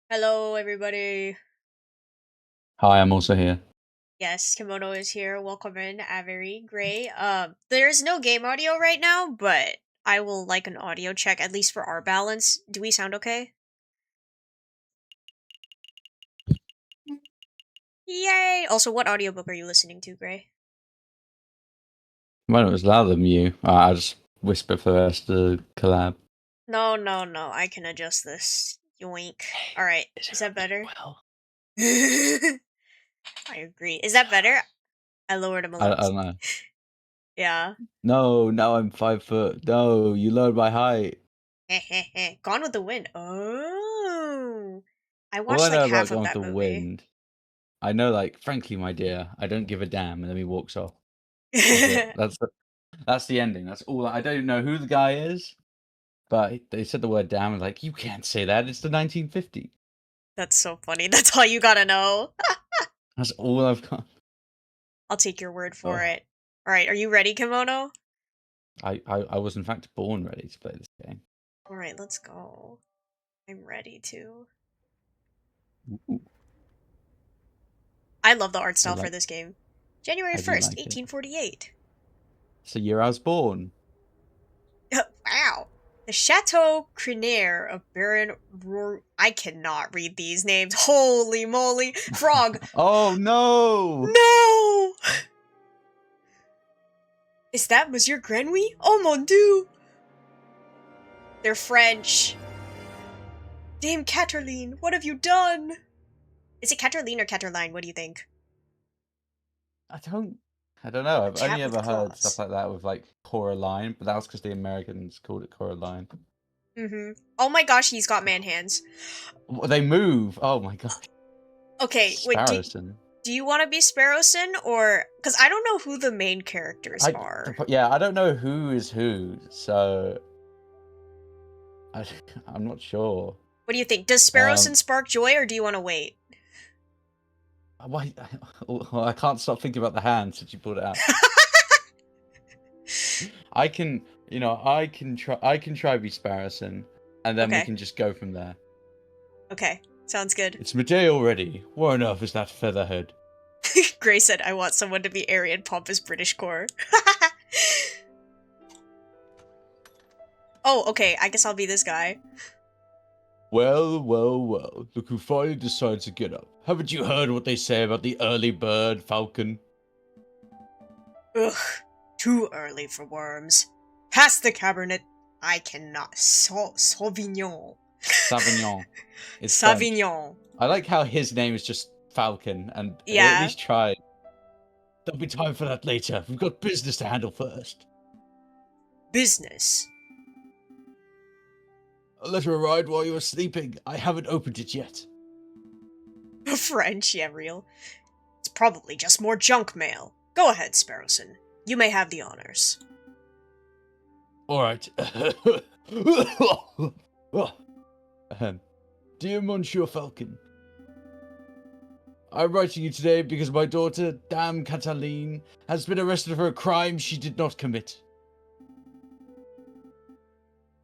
Hello, everybody. Hi, I'm also here. Yes, Kimono is here. Welcome in, Aviary. Gray. There's no game audio right now, but I will like an audio check, at least for our balance. Do we sound okay? Yay! Also, what audiobook are you listening to, Gray? Well, it was louder than you. I just whisper for the rest of the collab. No, no, no. I can adjust this. Yoink. Alright. Is that better? Well, I agree. Is that better? I lowered him a I little. don't know. Yeah. No, now I'm 5 foot. No, you lowered my height. Gone with the Wind. Oh. I All watched I like know about half of Gone with that the movie. Wind, I know, like, frankly, my dear, I don't give a damn, and then he walks off. That's it. That's the ending. That's all. I don't know who the guy is, but they said the word damn, and like, you can't say that. It's the 1950s. That's so funny. That's all you gotta know. That's all I've got. I'll take your word for Oh, it. Alright, are you ready, Kimono? I was in fact born ready to play this game. Alright, let's go. I'm ready to. Ooh, I love the art I style for like. this game. January I do 1st, like it. 1848. It's the year I was born. Wow. The Chateau Crinier of Baron I cannot read these names. Holy moly. Frog. Oh no! No! Is that Monsieur Grenouille? Oh mon dieu! They're French. Dame Catherine, what have you done? Is it Catherine or Catherline? What do you think? I don't know. A I've only cat with ever heard stuff claws. like that with like Coraline, but that was because the Americans called it Coraline. Mm-hmm. Oh my gosh, he's got man hands. They move. Oh my gosh. Okay, wait, Sparrowson. do you want to be Sparrowson or because I don't know who the main characters I are. yeah. I don't know who is who, so I I'm not sure. What do you think? Does Um, Sparrowson spark joy or do you want to wait? why? I can't stop thinking about the hand since you pulled it out. I can, I can try be Sparrowson, and then we Okay. can just go from there. Okay. Sounds good. It's midday already. Where on earth is that featherhead? Gray said I want someone to be Aryan pompous British core. Oh, okay, I guess I'll be this guy. Well, well, well. Look who finally decides to get up. Haven't you heard what they say about the early bird, Falcon? Ugh. Too early for worms. Pass the cabernet. I cannot. Sauvignon. Savignon. It's French. Savignon. I like how his name is just Falcon, and they at Yeah. least tried. There'll be time for that later. We've got business to handle first. Business. A letter arrived while you were sleeping. I haven't opened it yet. French, yeah, real. It's probably just more junk mail. Go ahead, Sparrowson. You may have the honors. All right. Dear Monsieur Falcon, I'm writing you today because my daughter, Dame Cataline, has been arrested for a crime she did not commit.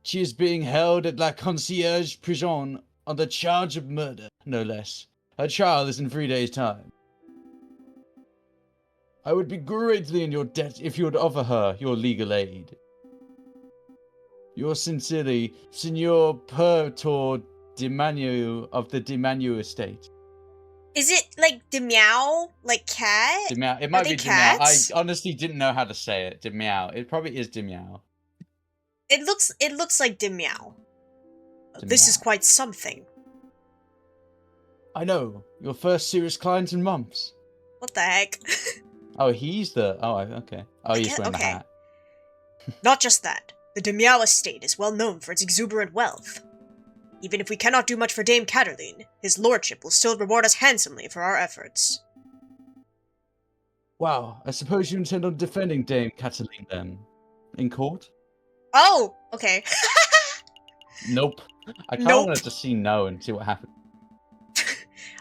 She is being held at La Concierge Prison on the charge of murder, no less. Her trial is in 3 days' time. I would be greatly in your debt if you would offer her your legal aid. Yours sincerely, Signor Pertor de Manu of the de Manu estate. Is it like Demeow? Like cat? Demeow. It Are might they be Demeow. I cats? honestly didn't know how to say it. Demeow. It probably is Demeow. It looks like Demeow. This is Demeow. quite something. I know. Your first serious client in months. What the heck? Oh, he's the. Oh, okay. Oh, I he's guess, wearing the okay. hat. Not just that. The Demeow estate is well known for its exuberant wealth. Even if we cannot do much for Dame Cataline, his lordship will still reward us handsomely for our efforts. Wow. I suppose you intend on defending Dame Cataline then? In court? Oh, okay. Nope. I kind of Nope. wanted to see no and see what happened.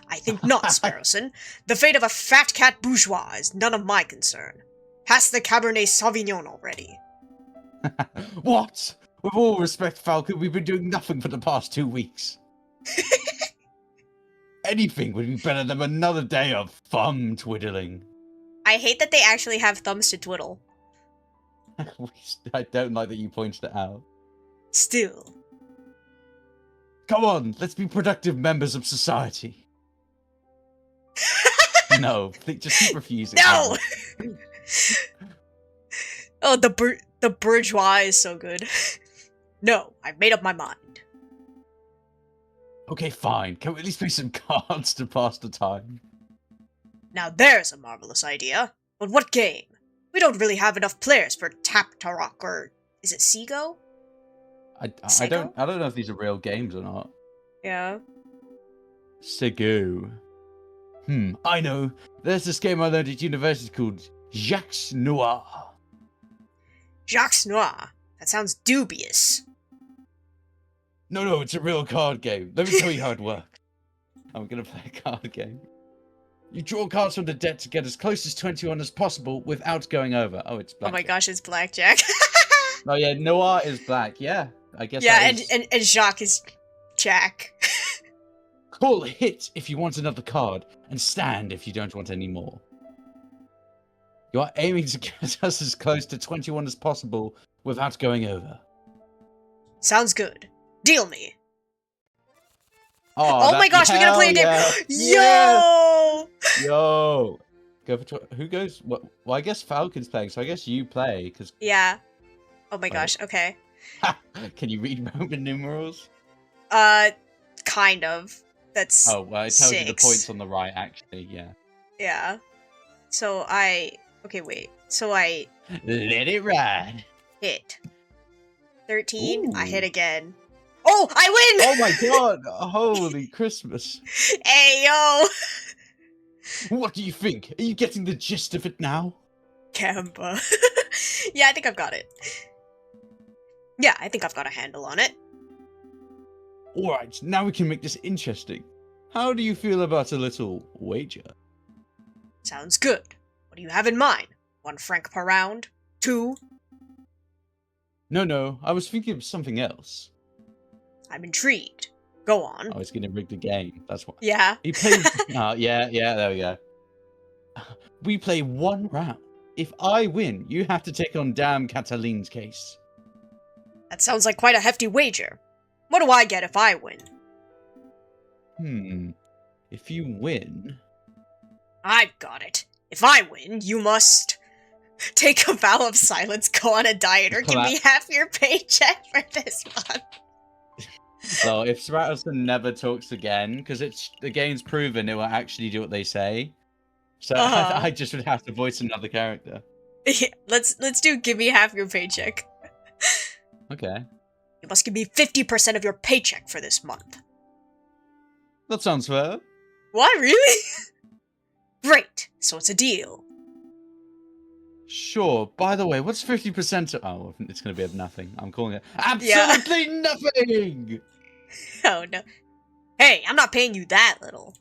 I think not, Sparrowson. The fate of a fat cat bourgeois is none of my concern. Pass the Cabernet Sauvignon already. What? With all respect, Falcon, we've been doing nothing for the past 2 weeks. anything would be better than another day of thumb twiddling. I hate that they actually have thumbs to twiddle. I don't like that you pointed it out. Still. Come on, let's be productive members of society. No, just keep refusing. No! Oh, the bourgeois is so good. No, I've made up my mind. Okay, fine. Can we at least play some cards to pass the time? Now there's a marvelous idea. But what game? We don't really have enough players for Tap-Tarok or... is it Seago? I don't know if these are real games or not. Yeah. Sego. I know. There's this game I learned at university called Jacques Noir. Jacques Noir? That sounds dubious. No, it's a real card game. Let me tell you how it works. I'm gonna play a card game. You draw cards from the deck to get as close as 21 as possible without going over. Oh, it's blackjack. Oh my gosh, it's blackjack. Oh yeah, Noir is black. Yeah, I guess. Yeah, and Jacques is Jack. Call hit if you want another card, and stand if you don't want any more. You are aiming to get us as close to 21 as possible without going over. Sounds good. Deal me. Oh my gosh, we're gonna play a game. Yeah. Yo! Yo! Go for who goes? Well, I guess Falcon's playing, so I guess you play, because... Yeah. Oh my gosh, okay. Can you read Roman numerals? Kind of. That's Oh, well, it tells 6. you the points on the right, actually, yeah. Yeah. So okay, wait. So I... Let it ride! hit. 13, Ooh. I hit again. Oh, I win! Oh my god! Holy Christmas! Hey, yo! What do you think? Are you getting the gist of it now? Kemba. Yeah, I think I've got it. Yeah, I think I've got a handle on it. Alright, now we can make this interesting. How do you feel about a little wager? Sounds good. What do you have in mind? 1 franc per round? 2? No, I was thinking of something else. I'm intrigued. Go on. I was gonna rig the game, that's what. Yeah. He plays... yeah, there we go. We play 1 round. If I win, you have to take on damn Cataline's case. That sounds like quite a hefty wager. What do I get if I win? If you win... I've got it. If I win, you must take a vow of silence, go on a diet, or give me half your paycheck for this month. So if Stratos never talks again, because the game's proven it will actually do what they say, so I just would have to voice another character. Yeah, let's do give me half your paycheck. Okay. You must give me 50% of your paycheck for this month. That sounds fair. What, really? Great, so it's a deal. Sure. By the way, what's 50% of... Oh, it's going to be of nothing. I'm calling it absolutely nothing! Oh, no. Hey, I'm not paying you that little.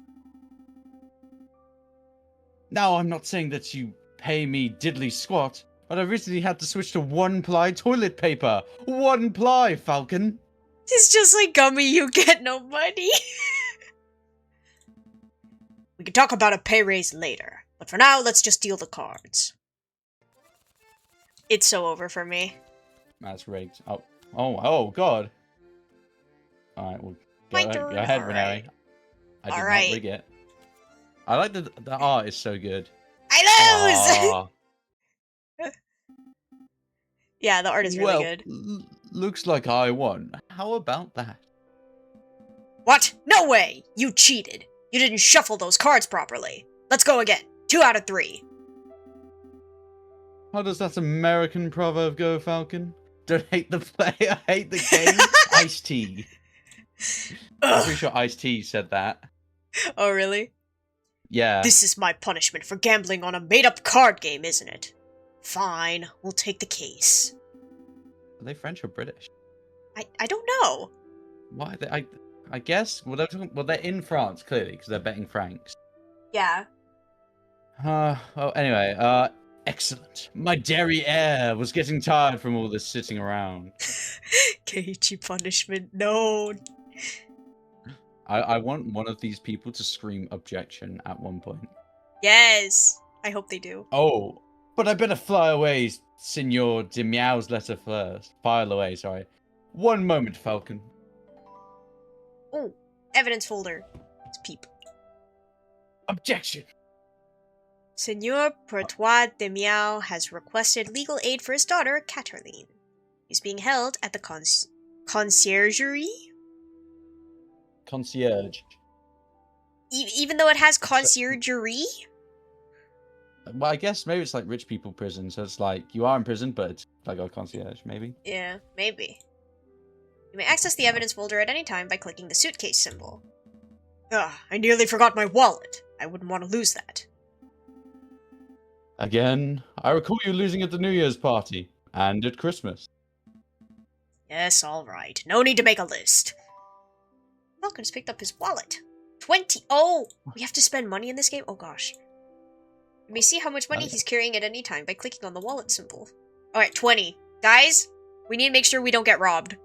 Now, I'm not saying that you pay me diddly squat, but I recently had to switch to 1-ply toilet paper. 1-ply, Falcon! It's just like Gummy, you get no money. We can talk about a pay raise later, but for now, let's just deal the cards. It's so over for me. That's rigged. Oh, God. Alright, well, go ahead, Renee. I did not rig it. I like the art is so good. I lose! Yeah, the art is really good. Looks like I won. How about that? What? No way! You cheated. You didn't shuffle those cards properly. Let's go again. 2 out of 3. How does that American proverb go, Falcon? Don't hate the player, hate the game. Ice-T. I'm pretty sure Ice-T said that. Oh, really? Yeah. This is my punishment for gambling on a made-up card game, isn't it? Fine, we'll take the case. Are they French or British? I don't know. Why? I guess. Well, they're in France clearly because they're betting francs. Yeah. Anyway. Excellent. My derriere was getting tired from all this sitting around. Keiichi punishment, no. I want one of these people to scream objection at one point. Yes. I hope they do. Oh, but I better fly away, Signor de Meow's letter first. File away, sorry. One moment, Falcon. Oh, evidence folder. Let's peep. Objection. Senor Pertois de Meow has requested legal aid for his daughter, Katerline. He's being held at the conciergerie? Concierge. Even though it has conciergerie? Well, I guess maybe it's like rich people prison, so it's like you are in prison, but it's like a concierge, maybe. Yeah, maybe. You may access the evidence folder at any time by clicking the suitcase symbol. Ugh, I nearly forgot my wallet. I wouldn't want to lose that. Again, I recall you losing at the New Year's party and at Christmas. Yes, alright. No need to make a list. Falcon's picked up his wallet. 20. Oh! We have to spend money in this game? Oh gosh. You may see how much money he's carrying at any time by clicking on the wallet symbol. Alright, 20. Guys, we need to make sure we don't get robbed.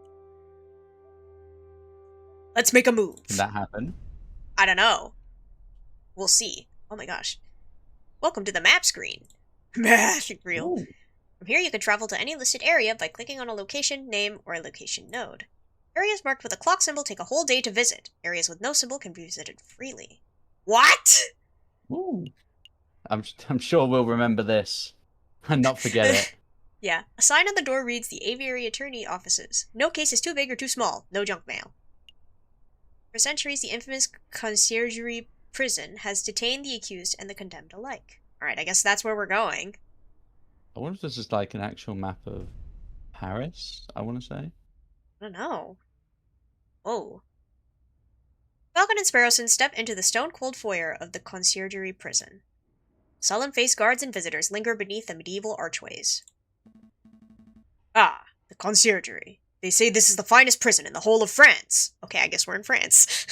Let's make a move. Can that happen? I don't know. We'll see. Oh my gosh. Welcome to the map screen. Magic reel. Ooh. From here you can travel to any listed area by clicking on a location, name, or a location node. Areas marked with a clock symbol take a whole day to visit. Areas with no symbol can be visited freely. What? Ooh. I'm sure we'll remember this and not forget it. Yeah. A sign on the door reads the Aviary Attorney offices. No case is too big or too small. No junk mail. For centuries, the infamous conciergerie prison has detained the accused and the condemned alike. Alright, I guess that's where we're going. I wonder if this is like an actual map of Paris, I want to say. I don't know. Whoa. Falcon and Sparrowson step into the stone-cold foyer of the conciergerie prison. Solemn-faced guards and visitors linger beneath the medieval archways. Ah, the conciergerie. They say this is the finest prison in the whole of France. Okay, I guess we're in France.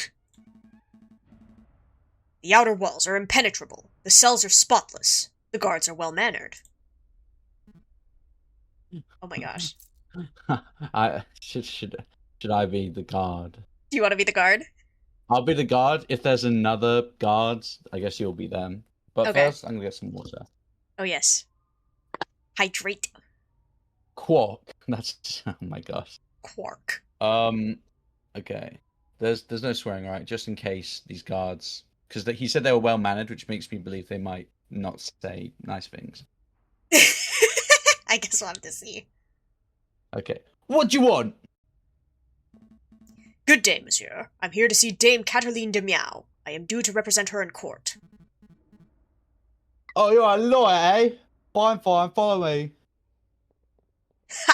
The outer walls are impenetrable. The cells are spotless. The guards are well-mannered. Oh my gosh. Should I be the guard? Do you want to be the guard? I'll be the guard. If there's another guard, I guess you'll be them. But Okay. first, I'm gonna get some water. Oh yes. Hydrate. Quark. That's oh my gosh. Quark. Okay. There's no swearing, right? Just in case these guards, because he said they were well mannered, which makes me believe they might not say nice things. I guess we'll have to see. Okay. What do you want? Good day, monsieur. I'm here to see Dame Katerline de Meow. I am due to represent her in court. Oh, you're a lawyer, eh? Fine, follow me.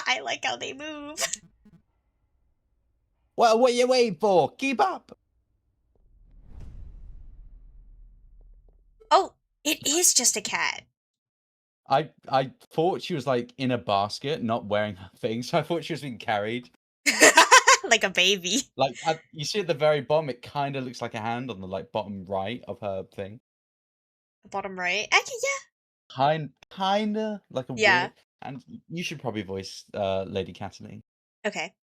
I like how they move. Well, what are you waiting for? Keep up. Oh, it is just a cat. I thought she was like in a basket, not wearing her thing, so I thought she was being carried. Like a baby. Like you see at the very bottom, it kind of looks like a hand on the like bottom right of her thing. The bottom right. Actually, Kinda like a Yeah. weird. And you should probably voice Lady Kathleen. yeah. Okay.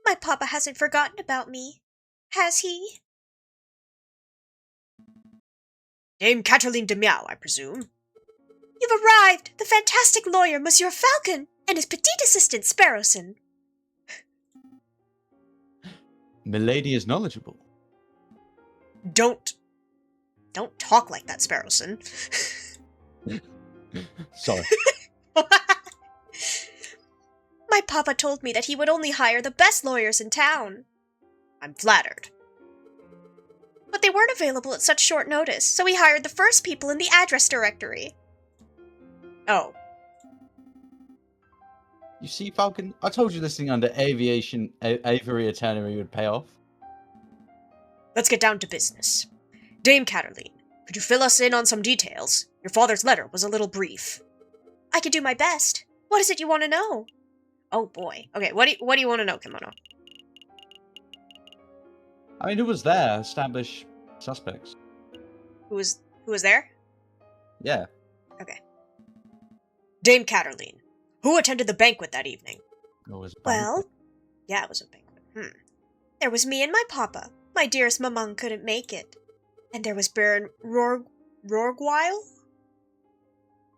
My papa hasn't forgotten about me. Has he? Dame Katerline de Meow, I presume. You've arrived! The fantastic lawyer, Monsieur Falcon, and his petite assistant, Sparrowson. Milady is knowledgeable. Don't talk like that, Sparrowson. Sorry. My papa told me that he would only hire the best lawyers in town. I'm flattered. But they weren't available at such short notice, so he hired the first people in the address directory. Oh. You see, Falcon, I told you this thing under Aviary Attorney would pay off. Let's get down to business. Dame Katerline, could you fill us in on some details? Your father's letter was a little brief. I could do my best. What is it you want to know? Oh boy. Okay, what do you want to know, Kimono? I mean, who was there? Establish suspects. Who was there? Yeah. Okay. Dame Katerline, who attended the banquet that evening? It was Well, yeah, it was a banquet. There was me and my papa. My dearest mamang couldn't make it. And there was Baron Rorgweil,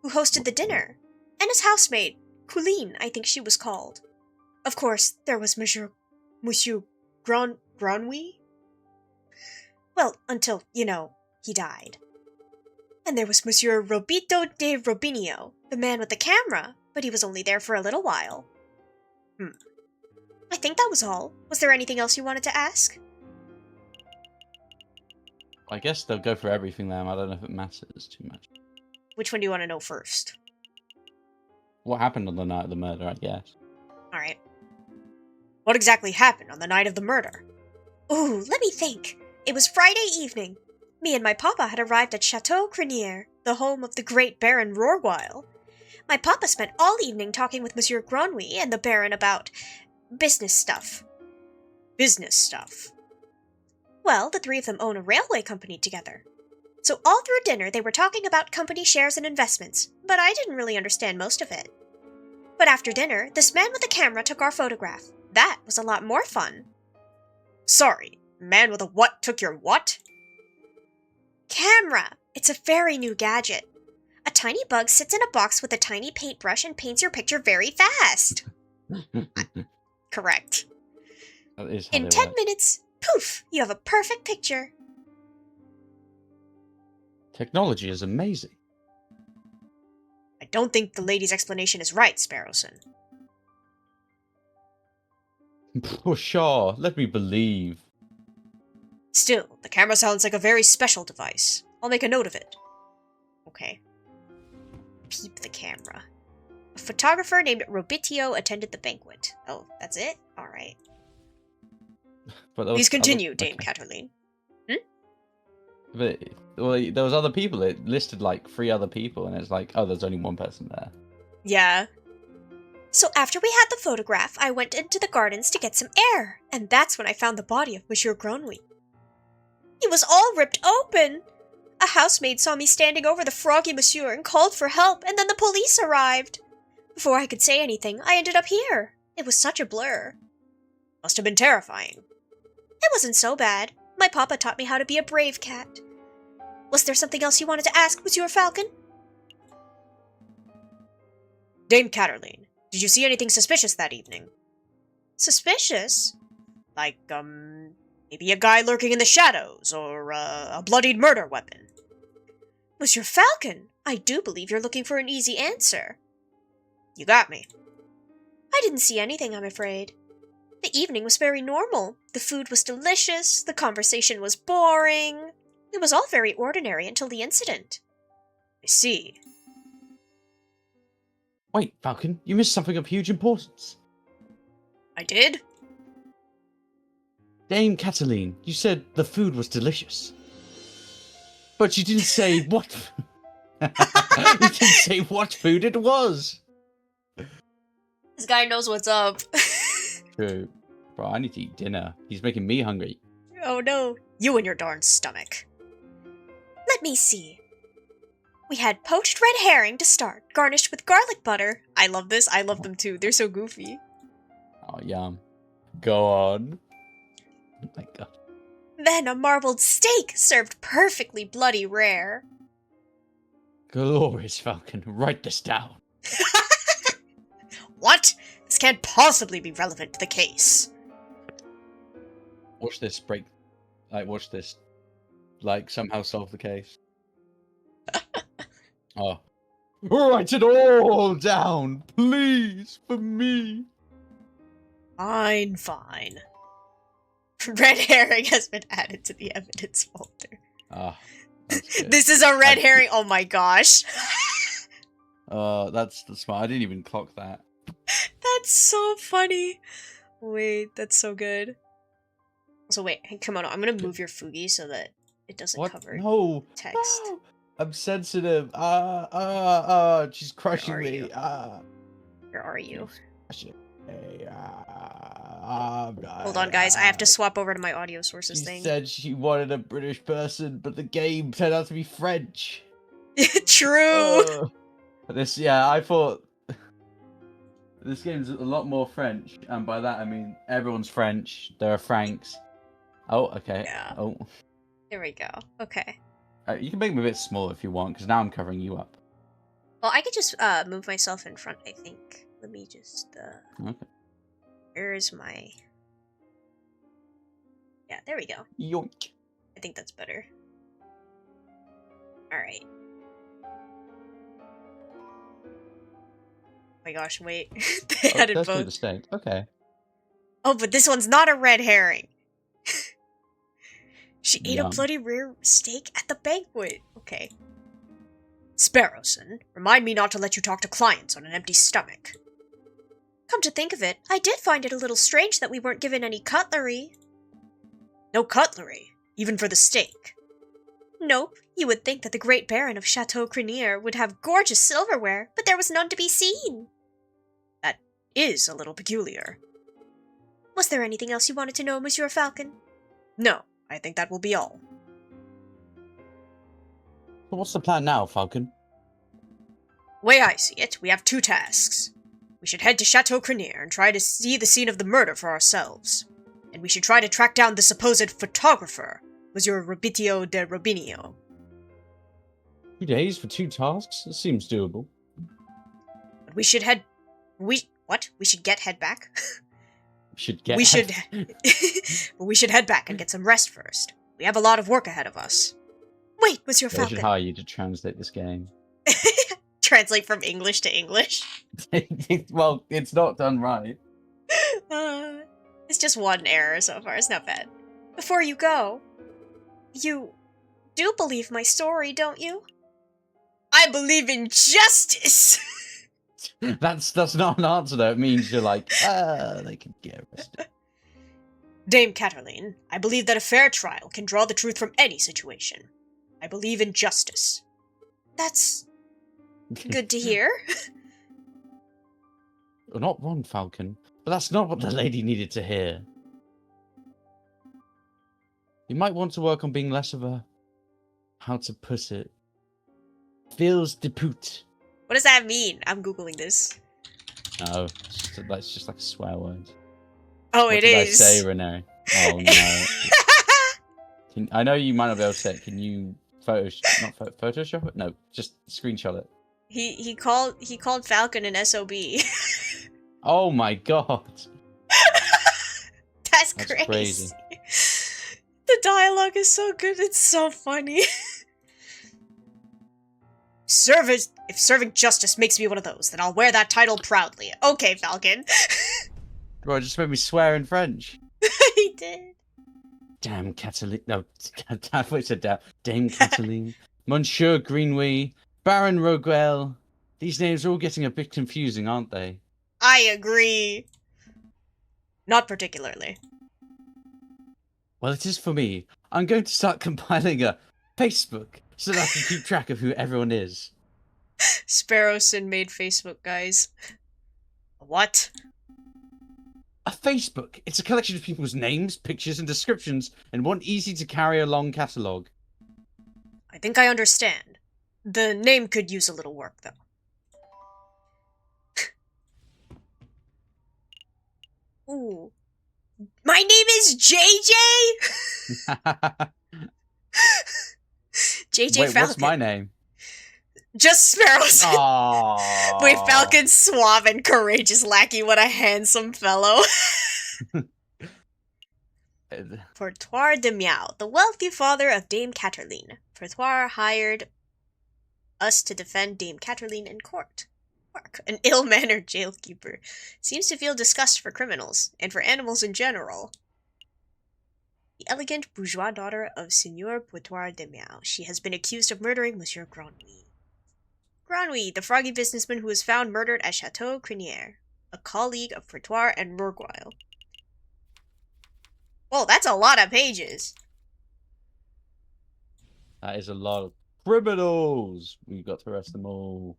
who hosted the dinner, and his housemaid, Colleen, I think she was called. Of course, there was Monsieur Granwy. Well, until, he died. And there was Monsieur Robito de Robinio, the man with the camera, but he was only there for a little while. I think that was all. Was there anything else you wanted to ask? I guess they'll go for everything then. I don't know if it matters too much. Which one do you want to know first? What happened on the night of the murder, I guess. Alright. What exactly happened on the night of the murder? Ooh, let me think. It was Friday evening. Me and my papa had arrived at Chateau Crinier, the home of the great Baron Rorgweil. My papa spent all evening talking with Monsieur Granwy and the Baron about business stuff. Business stuff? Well, the three of them own a railway company together. So all through dinner they were talking about company shares and investments, but I didn't really understand most of it. But after dinner, this man with the camera took our photograph. That was a lot more fun. Sorry, man with a what took your what? Camera! It's a very new gadget. A tiny bug sits in a box with a tiny paintbrush and paints your picture very fast. Correct. That is how In they 10 work. minutes, poof, you have a perfect picture. Technology is amazing. I don't think the lady's explanation is right, Sparrowson. For sure, let me believe. Still, the camera sounds like a very special device. I'll make a note of it. Okay. Peep the camera. A photographer named Robitio attended the banquet. Oh, that's it? Alright. But there Please was continue, other... Dame okay. Catherine. But well, there was other people. It listed like 3 other people, and it's like, oh, there's only one person there. Yeah. So after we had the photograph, I went into the gardens to get some air, and that's when I found the body of Monsieur Granwy. He was all ripped open! A housemaid saw me standing over the froggy monsieur and called for help, and then the police arrived. Before I could say anything, I ended up here. It was such a blur. Must have been terrifying. It wasn't so bad. My papa taught me how to be a brave cat. Was there something else you wanted to ask, Monsieur Falcon? Dame Catterline, did you see anything suspicious that evening? Suspicious? Like, maybe a guy lurking in the shadows, or, a bloodied murder weapon. Monsieur Falcon, I do believe you're looking for an easy answer. You got me. I didn't see anything, I'm afraid. The evening was very normal. The food was delicious, the conversation was boring. It was all very ordinary until the incident. I see. Wait, Falcon, you missed something of huge importance. I did? Dame Cataline, you said the food was delicious. But you didn't say what... you didn't say what food it was. This guy knows what's up. True. Bro, I need to eat dinner. He's making me hungry. Oh no. You and your darn stomach. Let me see. We had poached red herring to start, garnished with garlic butter. I love this. I love them too. They're so goofy. Oh, yum. Go on. Oh my god. Then a marbled steak served perfectly bloody rare. Glorious, Falcon. Write this down. What? This can't possibly be relevant to the case. Watch this break. Like, watch this. Like, somehow solve the case. Oh. Write it all down, please, for me. Fine, fine. Red herring has been added to the evidence folder. Ah. That's This is a red herring. Oh my gosh. That's smart. I didn't even clock that. That's so funny. Wait, that's so good. So wait, hey, come on. I'm gonna move your Fugi so that it doesn't What? cover No. text. No. I'm sensitive. She's crushing Where are me. you? Where are you? Hold on, guys. I have to swap over to my audio sources She thing. said she wanted a British person, but the game turned out to be French. True. Yeah, I thought This game's a lot more French, and by that I mean everyone's French. There are Franks. Oh, okay. Yeah. Oh, There we go. Okay. you can make me a bit smaller if you want, because now I'm covering you up. Well, I could just move myself in front, I think. Let me just Okay. Where's my... Yeah, there we go. Yoink. I think that's better. Alright. Oh my gosh, wait. They had it Let's do the both. steak. Okay. Oh, but this one's not a red herring. She ate a Yum. bloody rare steak at the banquet. Okay. Sparrowson, remind me not to let you talk to clients on an empty stomach. Come to think of it, I did find it a little strange that we weren't given any cutlery. No cutlery? Even for the steak? Nope. You would think that the great baron of Chateau Crenier would have gorgeous silverware, but there was none to be seen. That is a little peculiar. Was there anything else you wanted to know, Monsieur Falcon? No, I think that will be all. So what's the plan now, Falcon? Way I see it, we have 2 tasks. We should head to Chateau Crenier and try to see the scene of the murder for ourselves. And we should try to track down the supposed photographer, Monsieur Robitio de Robinio. 2 days for 2 tasks? That seems doable. But we should head... What? We should head back? We should head back and get some rest first. We have a lot of work ahead of us. Wait, Monsieur They Falcon. should hire you to translate this game. Translate from English to English. Well, it's not done right. It's just one error so far. It's not bad. Before you go, you do believe my story, don't you? I believe in justice! That's not an answer though. It means you're like, they can get arrested. Dame Cataline, I believe that a fair trial can draw the truth from any situation. I believe in justice. That's good to hear. You're not wrong, Falcon, but that's not what the lady needed to hear. You might want to work on being less of a... how to put it? Fils de pute. What does that mean? I'm Googling this. No, that's just like a swear word. Oh, What it did is. I say, Renee? Oh no. I know you might not be able to say it. Can you Photoshop it? No, just screenshot it. He called Falcon an SOB. Oh my god. That's That's crazy. crazy. The dialogue is so good, it's so funny. If serving justice makes me one of those, then I'll wear that title proudly. Okay, Falcon. Bro, it just made me swear in French. He did. Damn Cataline. No, I thought it said damn. Dame Cataline. Monsieur Greenway. Baron Roguel. These names are all getting a bit confusing, aren't they? I agree. Not particularly. Well, it is for me. I'm going to start compiling a Facebook so that I can keep track of who everyone is. Sparrowson made Facebook, guys. What? A Facebook. It's a collection of people's names, pictures, and descriptions in one easy-to-carry along catalogue. I think I understand. The name could use a little work, though. Ooh. My name is JJ? JJ Wait, Falcon. what's my name? Just Sparrowson. Aww. Wait, Falcon's suave and courageous lackey, what a handsome fellow. Portoir de Miao, the wealthy father of Dame Cataline. Portoir hired us to defend Dame Cataline in court. An ill-mannered jailkeeper. Seems to feel disgust for criminals, and for animals in general. The elegant bourgeois daughter of Seigneur Portoir de Miao. She has been accused of murdering Monsieur Granouille. Granouille, the froggy businessman who was found murdered at Chateau Crenier, a colleague of Portoir and Roguel. Whoa, that's a lot of pages. That is a lot of criminals. We've got to arrest them all.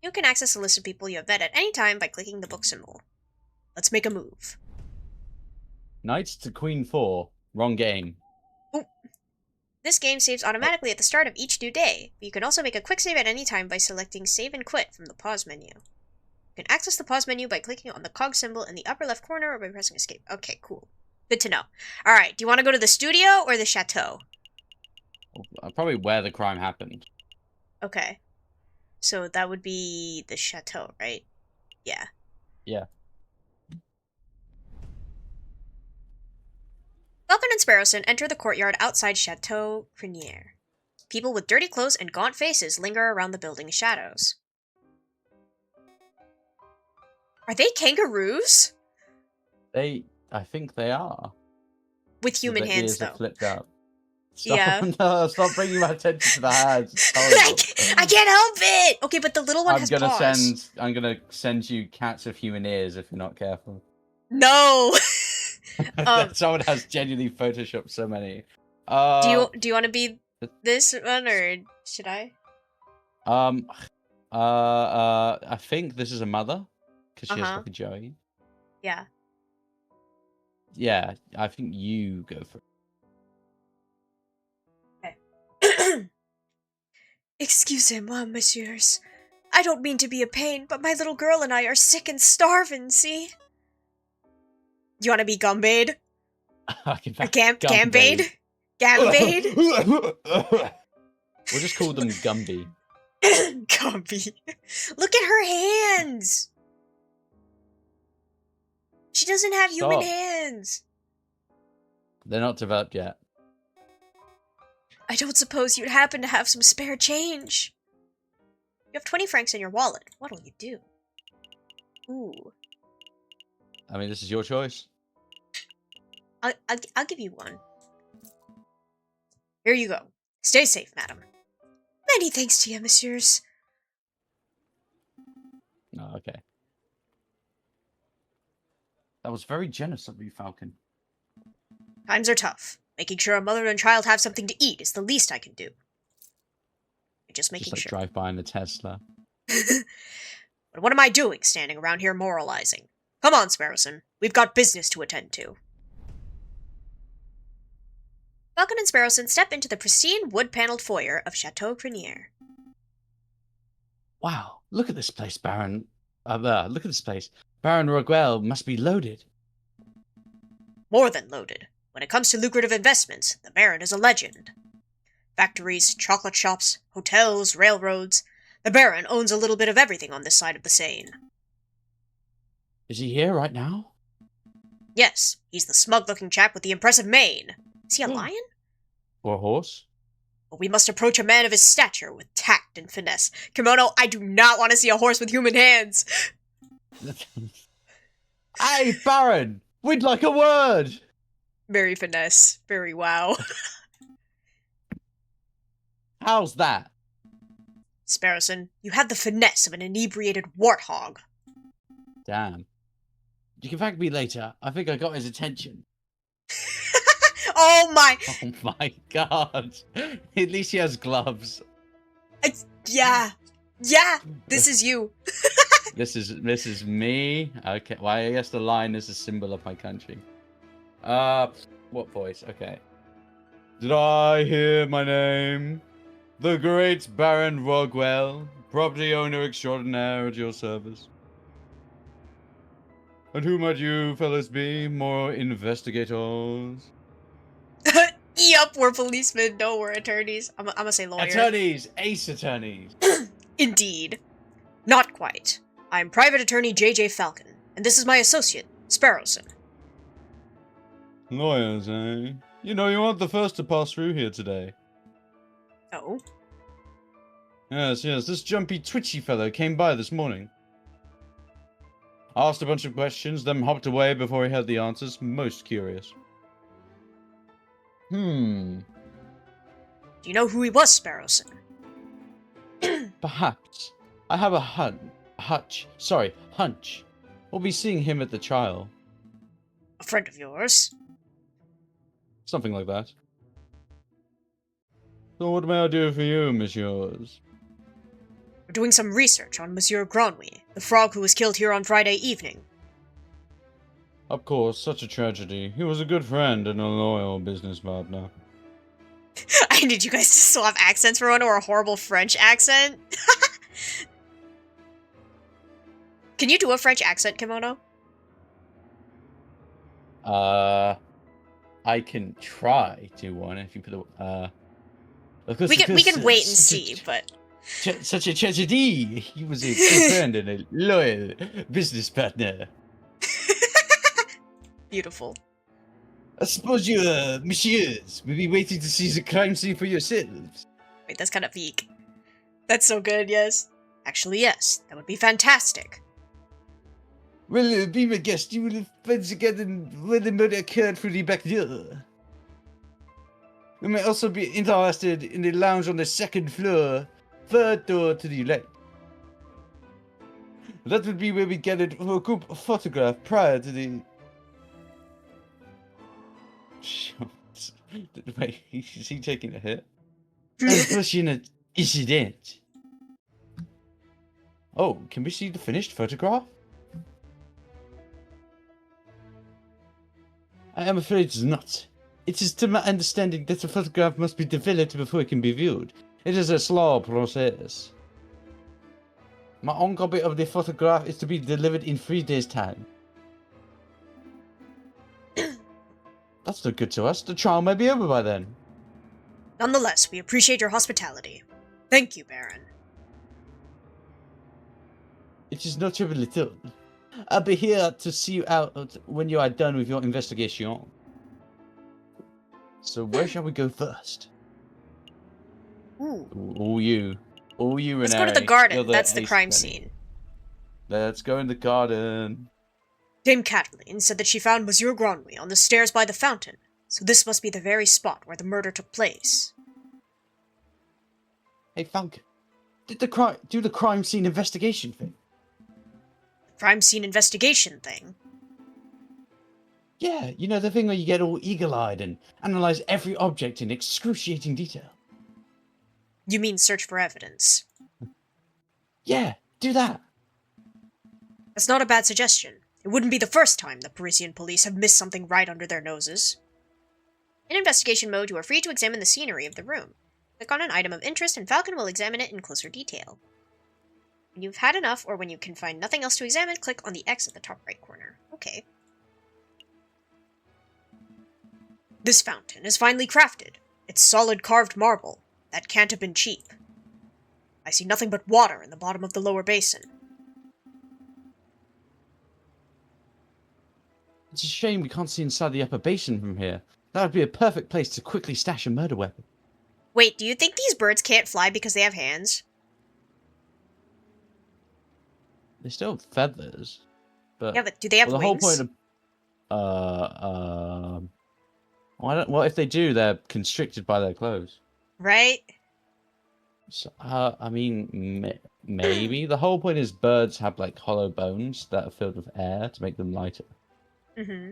You can access a list of people you have met at any time by clicking the book symbol. Let's make a move. Knights to Queen 4. Wrong game. Ooh. This game saves automatically at the start of each new day, but you can also make a quick save at any time by selecting Save and Quit from the pause menu. You can access the pause menu by clicking on the cog symbol in the upper left corner or by pressing escape. Okay, cool. Good to know. Alright, do you want to go to the studio or the chateau? Probably where the crime happened. Okay. So that would be the chateau, right? Yeah. Yeah. Falcon and Sparrowson enter the courtyard outside Chateau Criniere. People with dirty clothes and gaunt faces linger around the building's shadows. Are they kangaroos? I think they are. With human The hands, ears though. are flipped up. Stop, Yeah. no, stop bringing my attention to the hands. It's horrible. I can't help it! Okay, but the little one has paws. I'm gonna send you cats with human ears if you're not careful. No! Someone has genuinely photoshopped so many. Do you want to be this one, or should I? I think this is a mother, because she has like a Joey. Yeah. Yeah, I think you go for it. Okay. Excusez-moi, messieurs. I don't mean to be a pain, but my little girl and I are sick and starving, see? You want to be Gumbade? Gambade? Gambade? We'll just call them Gumby. Gumby. Look at her hands! She doesn't have human hands. They're not developed yet. I don't suppose you'd happen to have some spare change. You have 20 francs in your wallet. What'll you do? Ooh. I mean, this is your choice. I'll give you one. Here you go. Stay safe, madam. Many thanks to you, messieurs. Oh, okay. That was very generous of you, Falcon. Times are tough. Making sure a mother and child have something to eat is the least I can do. Just making sure. Drive by in a Tesla. But what am I doing standing around here moralizing? Come on, Sparrowson. We've got business to attend to. Falcon and Sparrowson step into the pristine wood-paneled foyer of Chateau Criniere. Wow, look at this place, Baron. Look at this place. Baron Roguel must be loaded. More than loaded. When it comes to lucrative investments, the Baron is a legend. Factories, chocolate shops, hotels, railroads. The Baron owns a little bit of everything on this side of the Seine. Is he here right now? Yes, he's the smug-looking chap with the impressive mane. Is he a lion? Or a horse? But we must approach a man of his stature with tact and finesse. Kimono, I do not want to see a horse with human hands. Hey, Baron! We'd like a word! Very finesse. Very wow. How's that? Sparrowson, you have the finesse of an inebriated warthog. Damn. You can thank me later. I think I got his attention. Oh my! Oh my god. At least he has gloves. Yeah. Yeah! This is you. This is me. Okay. Well, I guess the lion is a symbol of my country. What voice? Okay. Did I hear my name? The great Baron Roguel, property owner extraordinaire at your service. And who might you fellas be? More investigators? Yup, we're policemen. No, we're attorneys. I'm gonna say lawyer. Attorneys! Ace attorneys! Indeed. Not quite. I'm Private Attorney J.J. Falcon, and this is my associate, Sparrowson. Lawyers, eh? You know, you aren't the first to pass through here today. Oh? Yes, this jumpy, twitchy fellow came by this morning. Asked a bunch of questions, then hopped away before he heard the answers. Most curious. Do you know who he was, Sparrowson? Perhaps. I have a hunch. We'll be seeing him at the trial. A friend of yours? Something like that. So what may I do for you, messieurs? We're doing some research on Monsieur Granwy, the frog who was killed here on Friday evening. Of course, such a tragedy. He was a good friend and a loyal business partner. I need you guys to still have accents for one, or a horrible French accent. Can you do a French accent, Kimono? I can try to one if you put the Of course, We can wait and see, but such a tragedy. He was a true friend and a loyal business partner. beautiful. I suppose you, messieurs, will be waiting to see the crime scene for yourselves. Wait, that's kind of weak. That's so good, yes. Actually, yes. That would be fantastic. Well, be my guest. You will have been together when the murder occurred through the back door. We may also be interested in the lounge on the second floor, third door to the left. That would be where we gathered for a group photograph prior to the... Wait, is he taking a hit? Unfortunate incident. Oh, can we see the finished photograph? I am afraid it's not. It is to my understanding that the photograph must be developed before it can be viewed. It is a slow process. My own copy of the photograph is to be delivered in 3 days' time. That's no good to us. The trial may be over by then. Nonetheless, we appreciate your hospitality. Thank you, Baron. It is no trouble at all. I'll be here to see you out when you are done with your investigation. So where shall we go first? Ooh. All you, Renee. Let's go to the garden. That's the crime scene. Let's go in the garden. Dame Cataline said that she found Monsieur Granwy on the stairs by the fountain, so this must be the very spot where the murder took place. Hey, Falcon. Did do the crime scene investigation thing? Crime scene investigation thing? Yeah, you know, the thing where you get all eagle-eyed and analyze every object in excruciating detail. You mean search for evidence? Yeah, do that. That's not a bad suggestion. It wouldn't be the first time the Parisian police have missed something right under their noses. In investigation mode, you are free to examine the scenery of the room. Click on an item of interest and Falcon will examine it in closer detail. When you've had enough, or when you can find nothing else to examine, click on the X at the top right corner. Okay. This fountain is finely crafted. It's solid carved marble. That can't have been cheap. I see nothing but water in the bottom of the lower basin. It's a shame we can't see inside the upper basin from here. That would be a perfect place to quickly stash a murder weapon. Wait, do you think these birds can't fly because they have hands? They still have feathers. But, Yeah, but do they have the wings? whole point of... What if they do? They're constricted by their clothes. Right? So, I mean, maybe. The whole point is birds have, like, hollow bones that are filled with air to make them lighter. Mm-hmm.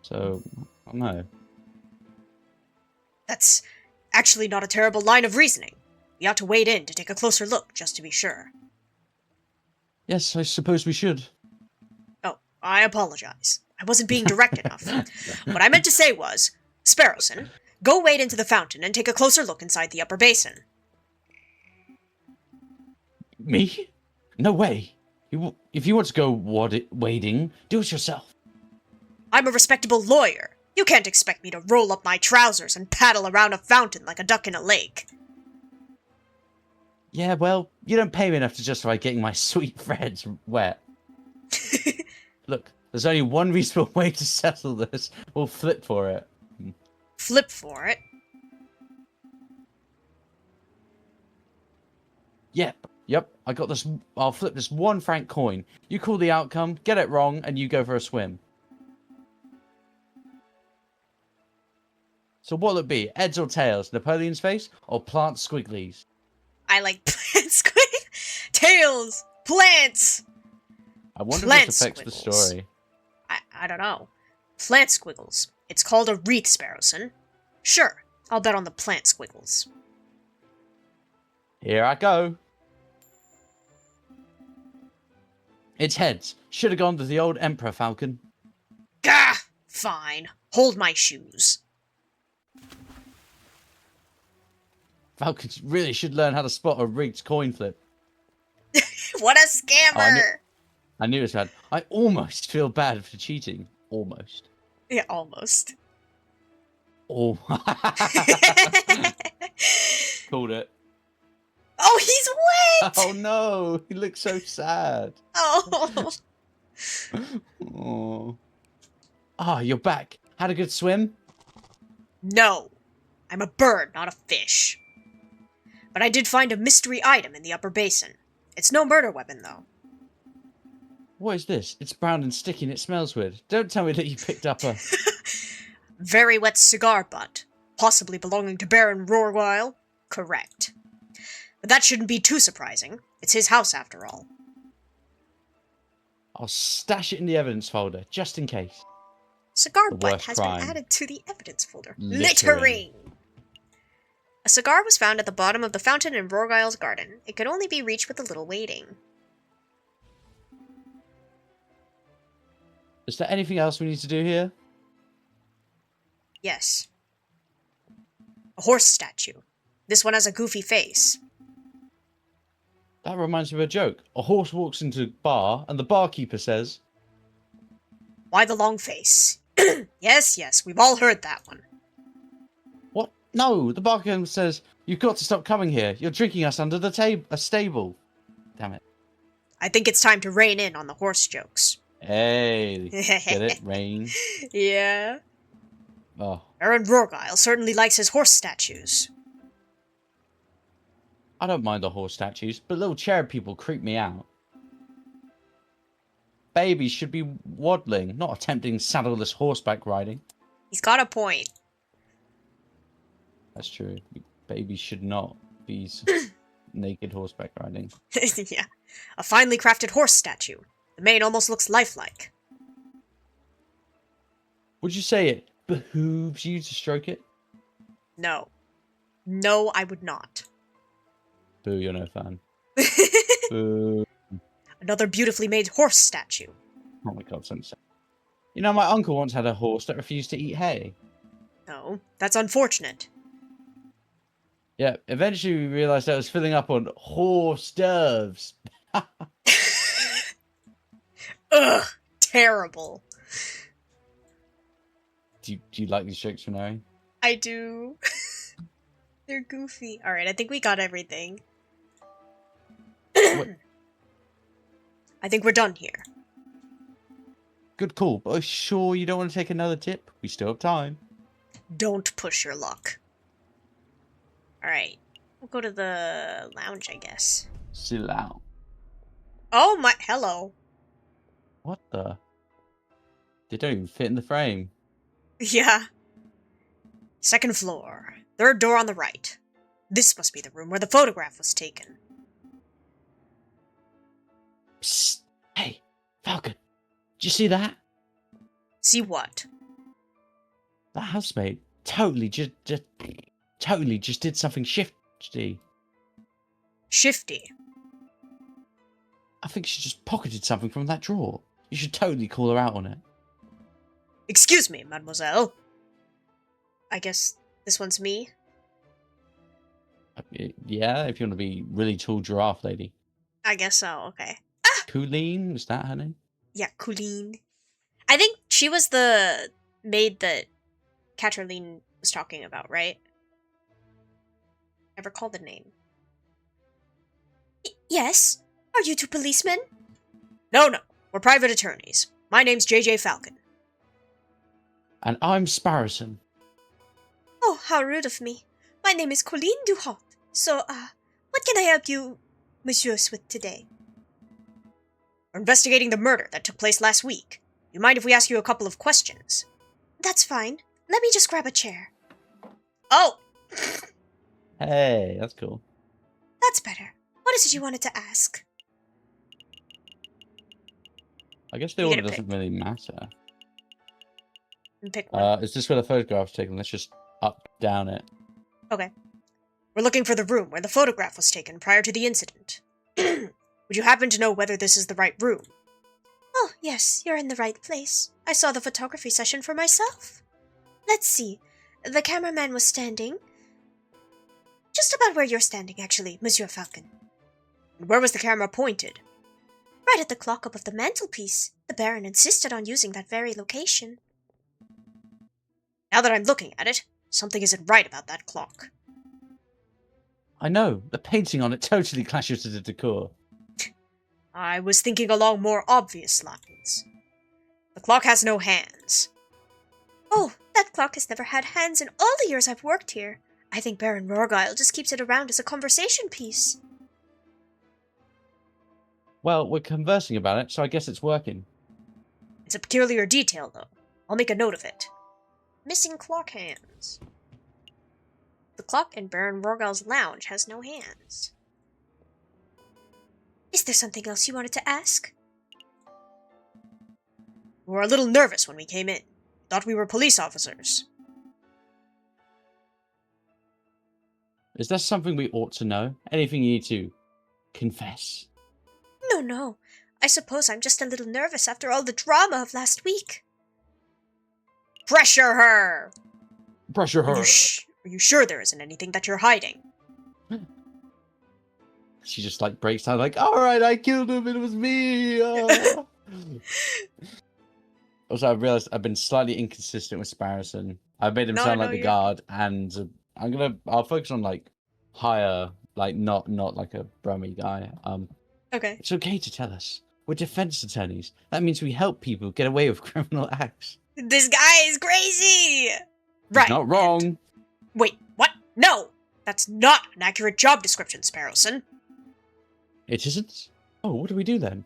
So, I don't know. That's actually not a terrible line of reasoning. We ought to wade in to take a closer look, just to be sure. Yes, I suppose we should. Oh, I apologize. I wasn't being direct enough. What I meant to say was, Sparrowson, go wade into the fountain and take a closer look inside the upper basin. Me? No way. If you want to go wading, do it yourself. I'm a respectable lawyer. You can't expect me to roll up my trousers and paddle around a fountain like a duck in a lake. Yeah, well, you don't pay me enough to justify getting my sweet threads wet. Look, there's only one reasonable way to settle this. We'll flip for it. Flip for it? Yep, I got this. I'll flip this 1 franc coin. You call the outcome, get it wrong, and you go for a swim. So what'll it be? Heads or tails? Napoleon's face or plant squigglies? I like plants. Tails! Plants! I wonder Plant if this affects the squiggles. story. I don't know. Plant squiggles. It's called a wreath, Sparrowson. Sure, I'll bet on the plant squiggles. Here I go. It's heads. Should have gone to the old Emperor Falcon. Gah! Fine. Hold my shoes. Falcon really should learn how to spot a rigged coin flip. What a scammer! I knew it was bad. I almost feel bad for cheating. Almost. Yeah, almost. Oh. Called it. Oh, he's wet! Oh no, he looks so sad. Oh. Oh. Ah, you're back. Had a good swim? No. I'm a bird, not a fish. But I did find a mystery item in the upper basin. It's no murder weapon, though. What is this? It's brown and sticky and it smells weird. Don't tell me that you picked up a... Very wet cigar butt. Possibly belonging to Baron Rorweil. Correct. But that shouldn't be too surprising. It's his house, after all. I'll stash it in the evidence folder, just in case. Cigar The butt worst has crime. been added to the evidence folder. Littering. A cigar was found at the bottom of the fountain in Rorweil's garden. It could only be reached with a little waiting. Is there anything else we need to do here? Yes. A horse statue. This one has a goofy face. That reminds me of a joke. A horse walks into a bar and the barkeeper says... Why the long face? Yes, we've all heard that one. What? No, the barkeeper says, you've got to stop coming here. You're drinking us under the stable. Damn it. I think it's time to rein in on the horse jokes. Hey, get it? Rain. Yeah. Oh, Baron Rorweil certainly likes his horse statues. I don't mind the horse statues, but little cherub people creep me out. Babies should be waddling, not attempting saddleless horseback riding. He's got a point. That's true. Babies should not be naked horseback riding. Yeah. A finely crafted horse statue. The mane almost looks lifelike. Would you say it behooves you to stroke it? No. No, I would not. Boo, you're no fan. Boo. Another beautifully made horse statue. Oh my god, something sad. You know, my uncle once had a horse that refused to eat hay. No, that's unfortunate. Yeah, eventually we realised that it was filling up on horse doves. Ugh, terrible. Do you like these jokes, Renee? I do. They're goofy. Alright, I think we got everything. What? I think we're done here. Good call, but are you sure you don't want to take another tip? We still have time. Don't push your luck. Alright, we'll go to the lounge, I guess. Sit out. Oh my- hello. What the? They don't even fit in the frame. Yeah. Second floor. Third door on the right. This must be the room where the photograph was taken. Psst. Hey, Falcon. Did you see that? See what? That housemaid totally just did something shifty. Shifty. I think she just pocketed something from that drawer. You should totally call her out on it. Excuse me, mademoiselle. I guess this one's me? Yeah, if you want to be really tall giraffe lady. I guess so, okay. Colleen, was that her name? Yeah, Colleen. I think she was the maid that Katerline was talking about, right? I recall the name. Yes? Are you two policemen? No. We're private attorneys. My name's JJ Falcon. And I'm Sparrowson. Oh, how rude of me. My name is Colleen Duhart. So, what can I help you, messieurs, with today? We're investigating the murder that took place last week. You mind if we ask you a couple of questions? That's fine. Let me just grab a chair. Oh! Hey, that's cool. That's better. What is it you wanted to ask? I guess the You order get a doesn't pick. really matter. Pick one. Is this where the photograph's taken? Let's just up, down it. Okay. We're looking for the room where the photograph was taken prior to the incident. Would you happen to know whether this is the right room? Oh, yes, you're in the right place. I saw the photography session for myself. Let's see. The cameraman was standing. Just about where you're standing, actually, Monsieur Falcon. And where was the camera pointed? Right at the clock above the mantelpiece. The Baron insisted on using that very location. Now that I'm looking at it, something isn't right about that clock. I know. The painting on it totally clashes with the decor. I was thinking along more obvious lines. The clock has no hands. Oh, that clock has never had hands in all the years I've worked here. I think Baron Rorgile just keeps it around as a conversation piece. Well, we're conversing about it, so I guess it's working. It's a peculiar detail, though. I'll make a note of it. Missing clock hands. The clock in Baron Rorgile's lounge has no hands. Is there something else you wanted to ask? We were a little nervous when we came in. Thought we were police officers. Is there something we ought to know? Anything you need to confess? No. I suppose I'm just a little nervous after all the drama of last week. Pressure her! Pressure her! Are you sure there isn't anything that you're hiding? She just like breaks down like, alright, I killed him, it was me! Also, I've realized I've been slightly inconsistent with Sparrison. I've made him sound like the guard, and I'll focus on like higher, like not like a brummy guy. Okay. It's okay to tell us. We're defense attorneys. That means we help people get away with criminal acts. This guy is crazy! Right. He's not wrong. Wait, what? No! That's not an accurate job description, Sparrowson. It isn't? Oh, what do we do then?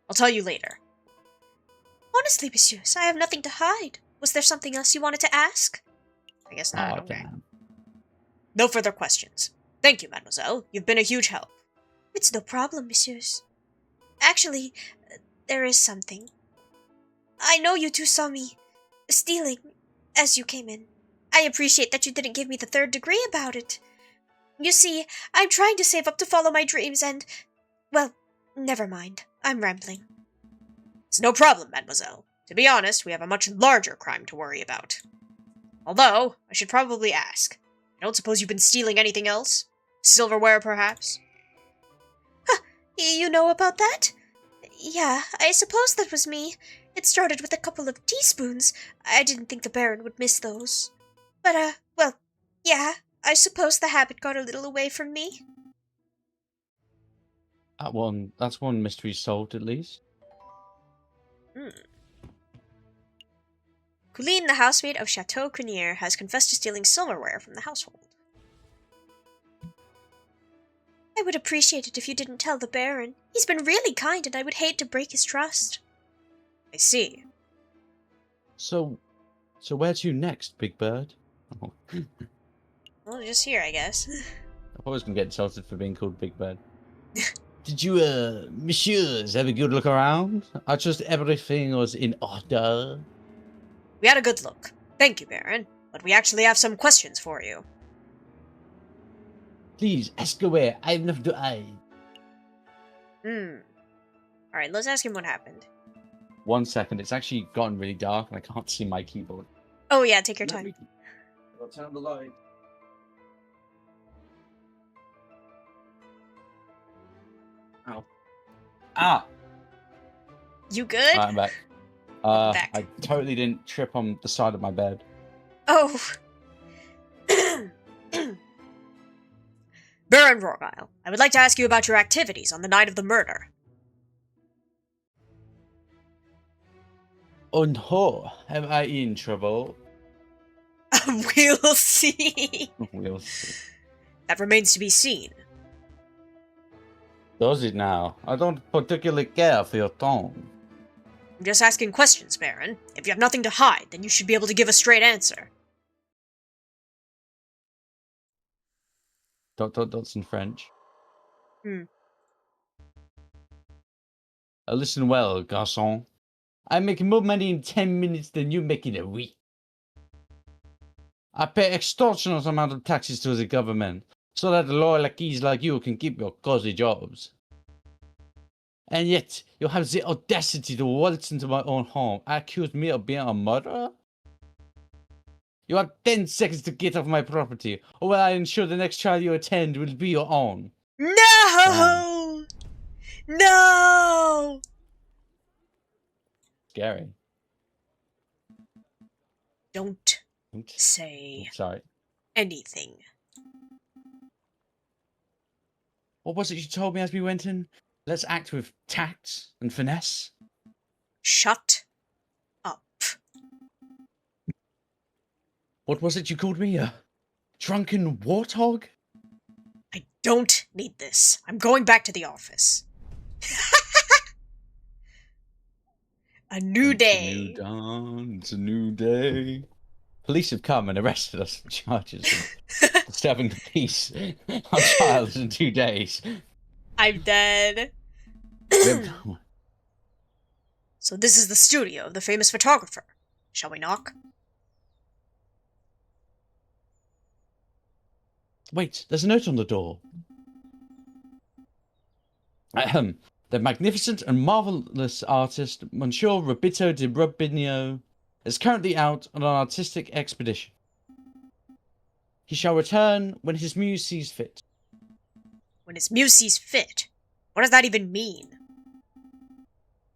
I'll tell you later. Honestly, messieurs, I have nothing to hide. Was there something else you wanted to ask? I guess not. Oh, okay. damn. No further questions. Thank you, mademoiselle. You've been a huge help. It's no problem, messieurs. Actually, there is something. I know you two saw me stealing as you came in. I appreciate that you didn't give me the third degree about it. You see, I'm trying to save up to follow my dreams and... well, never mind. I'm rambling. It's no problem, mademoiselle. To be honest, we have a much larger crime to worry about. Although, I should probably ask. I don't suppose you've been stealing anything else? Silverware, perhaps? Huh, you know about that? Yeah, I suppose that was me. It started with a couple of teaspoons. I didn't think the Baron would miss those. But, well, yeah, I suppose the habit got a little away from me. That's one mystery solved, at least. Colleen, the housemaid of Chateau Crenier, has confessed to stealing silverware from the household. I would appreciate it if you didn't tell the Baron. He's been really kind and I would hate to break his trust. I see. So where to next, Big Bird? Oh. Well, just here, I guess. I thought I was going to get insulted for being called Big Bird. Did you, messieurs, have a good look around? I trust everything was in order. We had a good look. Thank you, Baron. But we actually have some questions for you. Please, ask away. I have nothing to hide. Alright, let's ask him what happened. 1 second. It's actually gotten really dark and I can't see my keyboard. Oh yeah, take your time. I'll turn the light. Ow. Ah! You good? Right, I'm back. Back. I totally didn't trip on the side of my bed. Oh. Baron Rorgile, I would like to ask you about your activities on the night of the murder. Oh no, am I in trouble? We'll see. We'll see. That remains to be seen. Does it now? I don't particularly care for your tone. I'm just asking questions, Baron. If you have nothing to hide, then you should be able to give a straight answer. Dots in French. Listen well, garçon. I'm making more money in 10 minutes than you make in a week. I pay extortionate amount of taxes to the government, so that loyal lackeys like you can keep your cozy jobs. And yet, you have the audacity to waltz into my own home, accuse me of being a murderer? You have 10 seconds to get off my property, or will I ensure the next child you attend will be your own. No! No! Scary. Don't Oops. say Sorry. anything. What was it you told me as we went in? Let's act with tact and finesse. Shut up. What was it you called me? A drunken warthog? I don't need this. I'm going back to the office. A new It's day. a new dawn. It's a new day. Police have come and arrested us for charges of disturbing the peace on trials in 2 days. I'm dead. We So this is the studio of the famous photographer. Shall we knock? Wait, there's a note on the door. Ahem. The magnificent and marvelous artist, Monsieur Robito de Rubinio, is currently out on an artistic expedition. He shall return when his muse sees fit. When his muse sees fit. What does that even mean?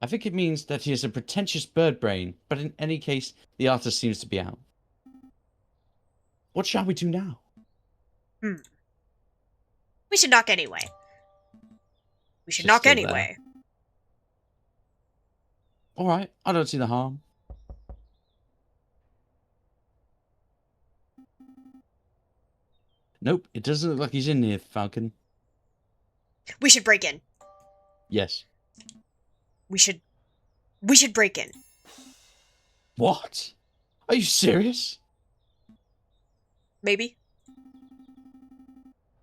I think it means that he is a pretentious bird brain, but in any case, the artist seems to be out. What shall we do now? We should knock anyway. We should Just knock stay anyway. Alright, I don't see the harm. Nope, it doesn't look like he's in here, Falcon. We should break in. Yes. We should break in. What? Are you serious? Maybe?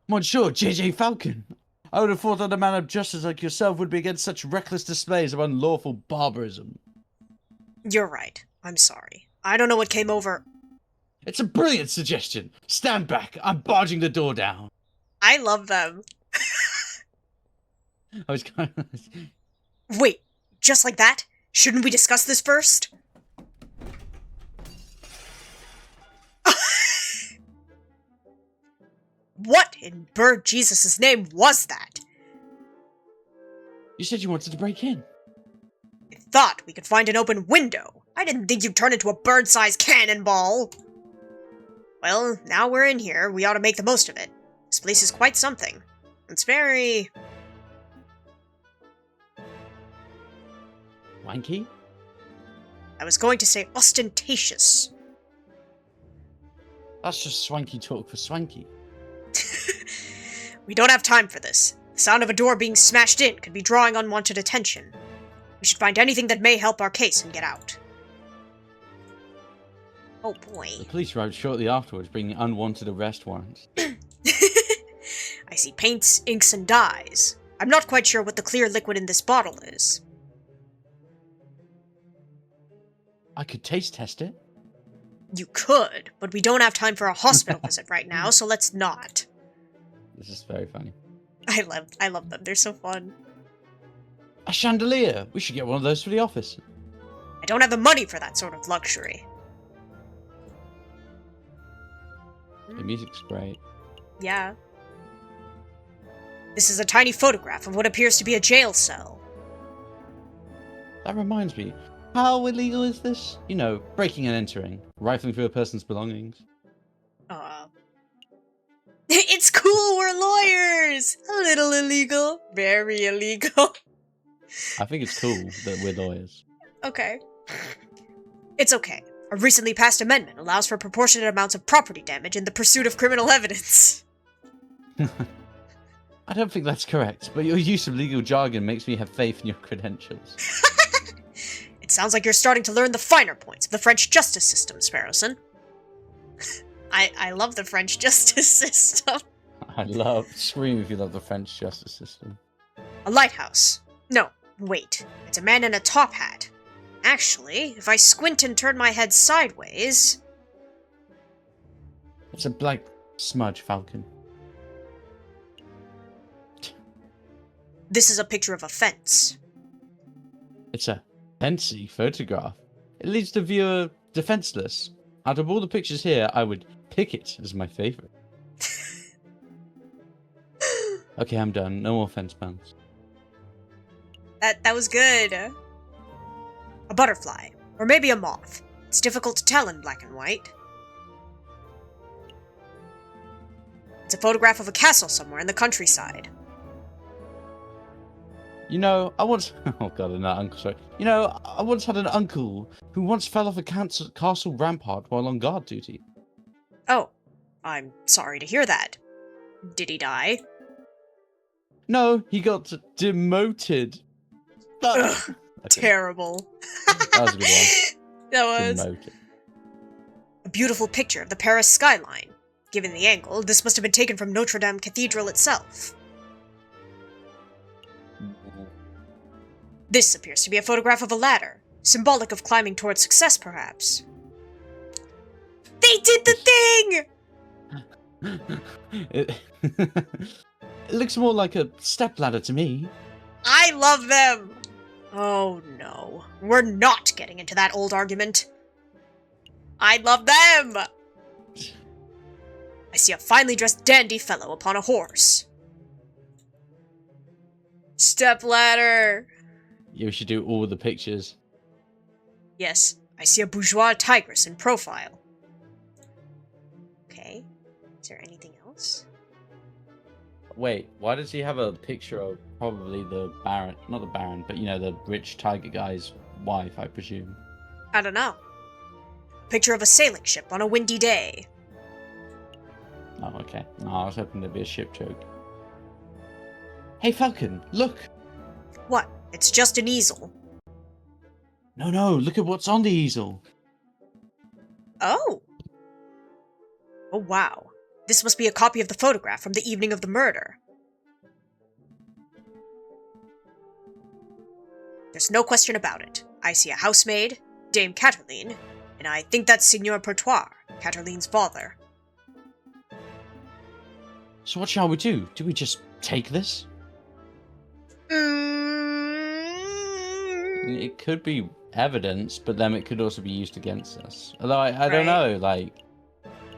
Monsieur J.J. Falcon, I would have thought that a man of justice like yourself would be against such reckless displays of unlawful barbarism. You're right. I'm sorry. I don't know what came over. It's a brilliant suggestion. Stand back. I'm barging the door down. I love them. I was kind of... Wait, just like that? Shouldn't we discuss this first? What in bird Jesus' name was that? You said you wanted to break in. I thought we could find an open window. I didn't think you'd turn into a bird-sized cannonball. Well, now we're in here, we ought to make the most of it. This place is quite something. It's very... Wanky? I was going to say ostentatious. That's just swanky talk for swanky. We don't have time for this. The sound of a door being smashed in could be drawing unwanted attention. We should find anything that may help our case and get out. Oh boy. The police arrived shortly afterwards, bringing unwanted arrest warrants. I see paints, inks, and dyes. I'm not quite sure what the clear liquid in this bottle is. I could taste test it. You could, but we don't have time for a hospital visit right now, so let's not. This is very funny. I love them. They're so fun. A chandelier! We should get one of those for the office. I don't have the money for that sort of luxury. The music's great. Yeah. This is a tiny photograph of what appears to be a jail cell. That reminds me. How illegal is this? You know, breaking and entering. Rifling through a person's belongings. It's cool, we're lawyers! A little illegal. Very illegal. I think it's cool that we're lawyers. Okay. It's okay. A recently passed amendment allows for proportionate amounts of property damage in the pursuit of criminal evidence. I don't think that's correct, but your use of legal jargon makes me have faith in your credentials. It sounds like you're starting to learn the finer points of the French justice system, Sparrowson. I love the French justice system. Scream if you love the French justice system. A lighthouse. No, wait. It's a man in a top hat. Actually, if I squint and turn my head sideways... It's a black smudge, Falcon. This is a picture of a fence. It's a fancy photograph. It leaves the viewer defenseless. Out of all the pictures here, I would pick it as my favorite. Okay, I'm done. No more fence puns. That was good. A butterfly. Or maybe a moth. It's difficult to tell in black and white. It's a photograph of a castle somewhere in the countryside. You know, I once... Oh god, another uncle, sorry. You know, I once had an uncle who once fell off a castle rampart while on guard duty. Oh, I'm sorry to hear that. Did he die? No, he got demoted. Ugh, Okay, terrible. that was a good one. That was. Demoted. A beautiful picture of the Paris skyline. Given the angle, this must have been taken from Notre Dame Cathedral itself. This appears to be a photograph of a ladder, symbolic of climbing towards success, perhaps. They did the thing! It looks more like a stepladder to me. I love them! Oh no, we're not getting into that old argument. I love them! I see a finely dressed dandy fellow upon a horse. Stepladder! Yeah, we should do all the pictures. Yes, I see a bourgeois tigress in profile. Okay, is there anything else? Wait, why does he have a picture of probably the Baron, not the Baron, but you know, the rich tiger guy's wife, I presume? I don't know. Picture of a sailing ship on a windy day. Oh, okay. No, I was hoping there'd be a ship joke. Hey, Falcon, look! What? It's just an easel. No, look at what's on the easel. Oh. Oh, wow. This must be a copy of the photograph from the evening of the murder. There's no question about it. I see a housemaid, Dame Cataline, and I think that's Signor Pertois, Cataline's father. So what shall we do? Do we just take this? It could be evidence, but then it could also be used against us. Although I don't know, like...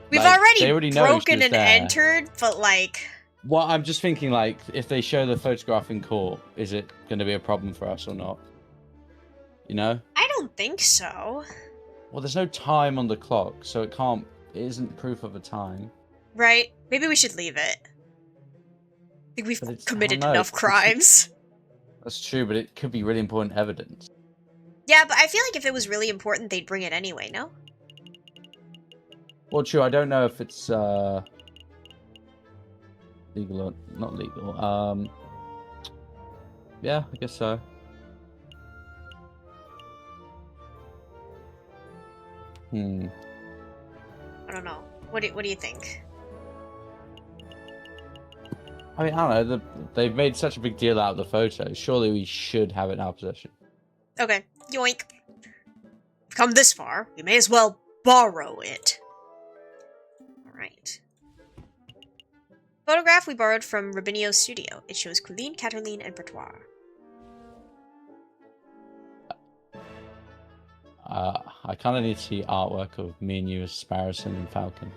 We've they already know broken she was and there. entered, but like... Well, I'm just thinking, like, if they show the photograph in court, is it going to be a problem for us or not? You know? I don't think so. Well, there's no time on the clock, so it isn't proof of a time. Right? Maybe we should leave it. I think we've But I committed don't know, enough crimes. That's true, but it could be really important evidence. Yeah, but I feel like if it was really important, they'd bring it anyway, no? Well, true, I don't know if it's, legal or not legal. Yeah, I guess so. I don't know. What do you think? I mean, I don't know. They've made such a big deal out of the photo. Surely we should have it in our possession. Okay, yoink. Come this far, we may as well borrow it. Alright. Photograph we borrowed from Robinio's studio. It shows Colleen, Cataline, and Pertois. I kind of need to see artwork of me and you as Sparrowson and Falcon.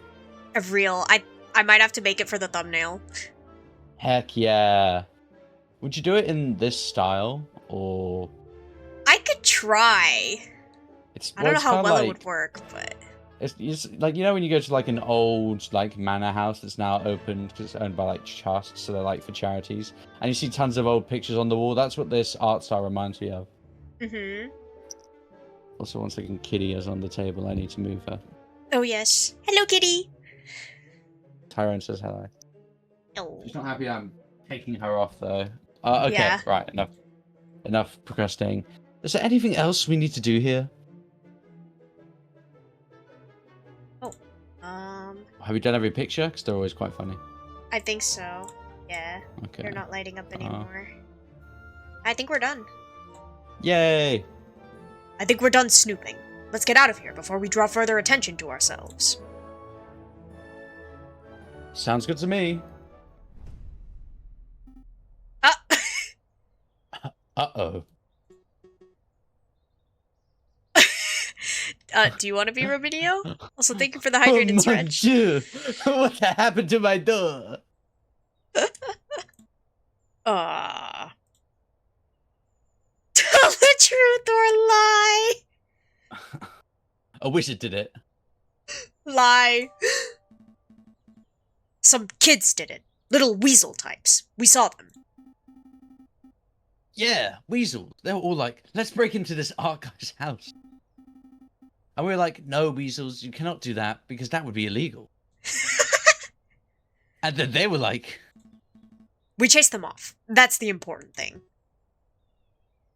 Of real. I might have to make it for the thumbnail. Heck yeah. Would you do it in this style, or... I could try. I don't know how well it would work, but... It's like, you know when you go to like an old like manor house that's now open because it's owned by like trusts, so they're like for charities, and you see tons of old pictures on the wall? That's what this art style reminds me of. Mm-hmm. Also, one second, Kitty is on the table. I need to move her. Oh yes. Hello, kitty! Tyrone says hello. Oh. She's not happy I'm taking her off though. Okay, Yeah. right, enough procrastinating. Is there anything else we need to do here? Have you done every picture? Because they're always quite funny. I think so. Yeah. Okay. They're not lighting up anymore. I think we're done. Yay! I think we're done snooping. Let's get out of here before we draw further attention to ourselves. Sounds good to me. Uh-oh. Do you want to be Robinio? Also, thank you for the hydrated my stretch. Dieu. What happened to my door? Truth or lie? A wizard did it. Lie. Some kids did it. Little weasel types. We saw them. Yeah, weasels. They were all like, let's break into this art guy's house. And we were like, no, weasels, you cannot do that because that would be illegal. And then they were like, we chased them off. That's the important thing.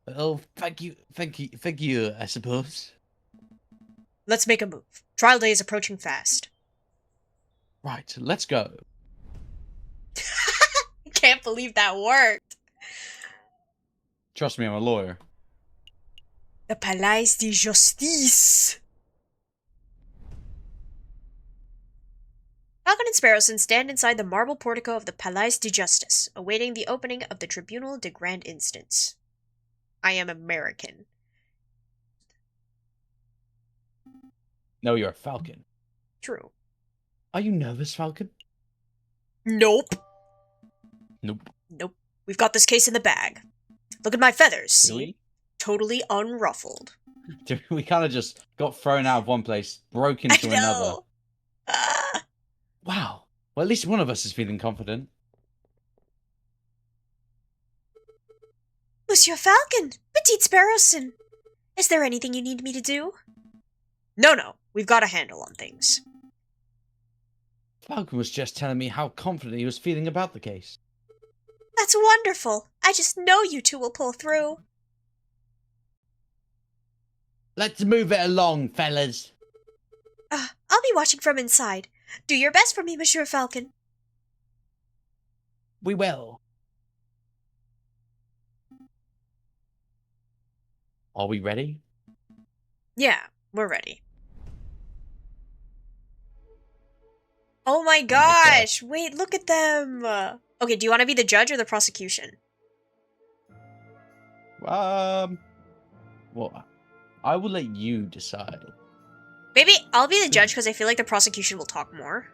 well, thank you, I suppose. Let's make a move. Trial day is approaching fast. Right, let's go. I can't believe that worked. Trust me, I'm a lawyer. The Palais de Justice. Falcon and Sparrowson stand inside the marble portico of the Palais de Justice, awaiting the opening of the Tribunal de Grand Instance. I am American. No, you're a falcon. True. Are you nervous, Falcon? Nope. Nope. Nope. We've got this case in the bag. Look at my feathers, see? Really? Totally unruffled. We kind of just got thrown out of one place, broke into another. Wow. Well, at least one of us is feeling confident. Monsieur Falcon, Petite Sparrowson. Is there anything you need me to do? No. We've got a handle on things. Falcon was just telling me how confident he was feeling about the case. That's wonderful. I just know you two will pull through. Let's move it along, fellas. I'll be watching from inside. Do your best for me, Monsieur Falcon. We will. Are we ready? Yeah, we're ready. Oh my gosh! Wait, look at them! Okay, do you want to be the judge or the prosecution? Well, I will let you decide. Maybe I'll be the judge because I feel like the prosecution will talk more.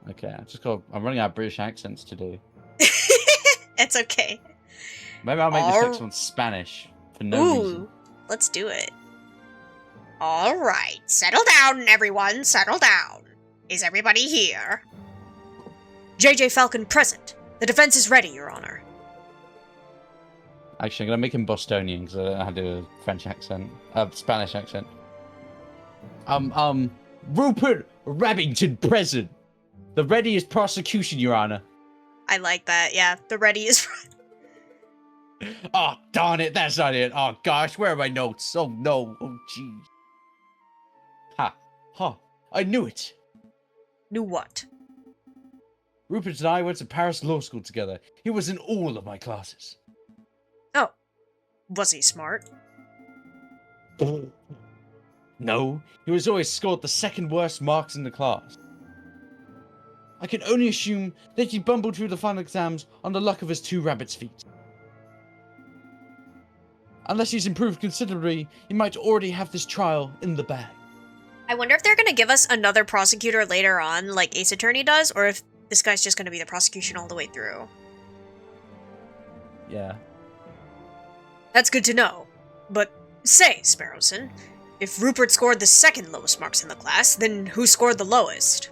Okay, I'm running out of British accents to do. It's okay. Maybe I'll make this next one Spanish for no reason. Let's do it. Alright, settle down, everyone, settle down. Is everybody here? JJ Falcon present. The defense is ready, Your Honor. Actually, I'm going to make him Bostonian because I don't know how to do a French accent. Spanish accent. Rupert Rabington present. The readiest prosecution, Your Honor. I like that, yeah. The ready is... Oh, darn it, that's not it. Oh, gosh, where are my notes? Oh, no. Oh, jeez. Ha. I knew it. Knew what? Rupert and I went to Paris Law School together. He was in all of my classes. Oh. Was he smart? No, he was always scored the second worst marks in the class. I can only assume that he bumbled through the final exams on the luck of his 2 rabbit's feet. Unless he's improved considerably, he might already have this trial in the bag. I wonder if they're gonna give us another prosecutor later on, like Ace Attorney does, or if this guy's just gonna be the prosecution all the way through. Yeah. That's good to know. But say, Sparrowson, if Rupert scored the second lowest marks in the class, then who scored the lowest?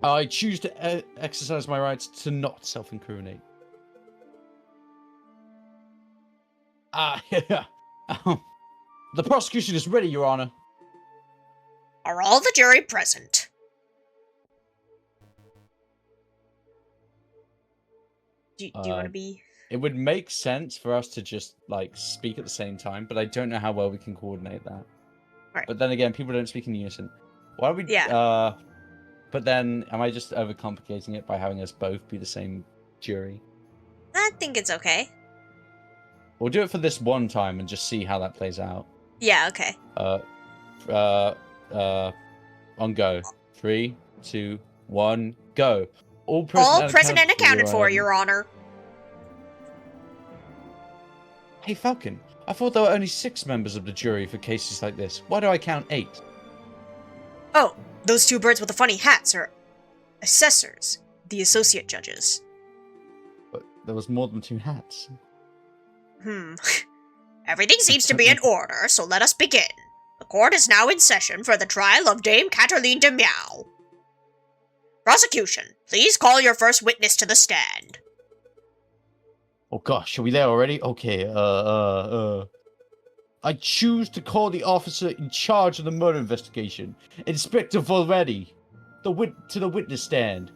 I choose to exercise my rights to not self-incriminate. The prosecution is ready, Your Honor. Are all the jury present? Do you want to be... It would make sense for us to just, like, speak at the same time, but I don't know how well we can coordinate that. Right. But then again, people don't speak in unison. Why don't we... Yeah. But then, am I just overcomplicating it by having us both be the same jury? I think it's okay. We'll do it for this one time and just see how that plays out. Yeah, okay. On go. 3, 2, 1, go. All present and accounted for, Your Honor. Hey, Falcon. I thought there were only 6 members of the jury for cases like this. Why do I count 8? Oh, those 2 birds with the funny hats are assessors, the associate judges. But there was more than 2 hats. Everything seems to be in order, so let us begin. The court is now in session for the trial of Dame Cataline de Meow. Prosecution, please call your first witness to the stand. Oh gosh, are we there already? Okay, I choose to call the officer in charge of the murder investigation, Inspector Valretti, to the witness stand.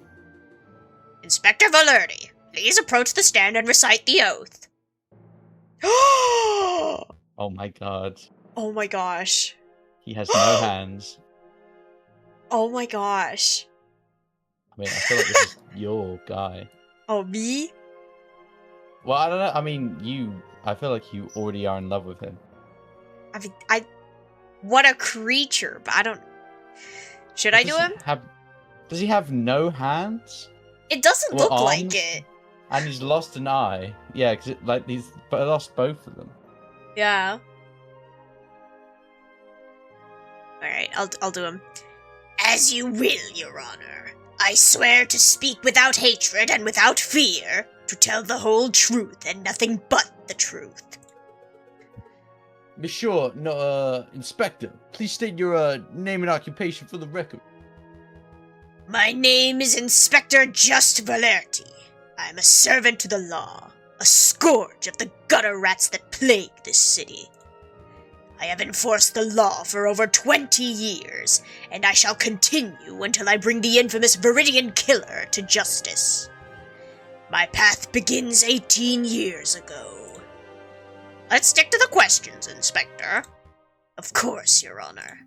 Inspector Valretti, please approach the stand and recite the oath. Oh my god. Oh my gosh. He has no hands. Oh my gosh. I mean, I feel like this is your guy. Oh, me? Well, I don't know. I mean, I feel like you already are in love with him. I mean, what a creature, but I don't... Should I do him? Does he have no hands? It doesn't look arms? like it. And he's lost an eye. Yeah, because he's lost both of them. Yeah. Alright, I'll do him. As you will, Your Honor. I swear to speak without hatred and without fear, to tell the whole truth and nothing but the truth. Monsieur, no, Inspector, please state your name and occupation for the record. My name is Inspector Just Valerti. I am a servant to the law, a scourge of the gutter rats that plague this city. I have enforced the law for over 20 years, and I shall continue until I bring the infamous Viridian Killer to justice. My path begins 18 years ago. Let's stick to the questions, Inspector. Of course, Your Honor.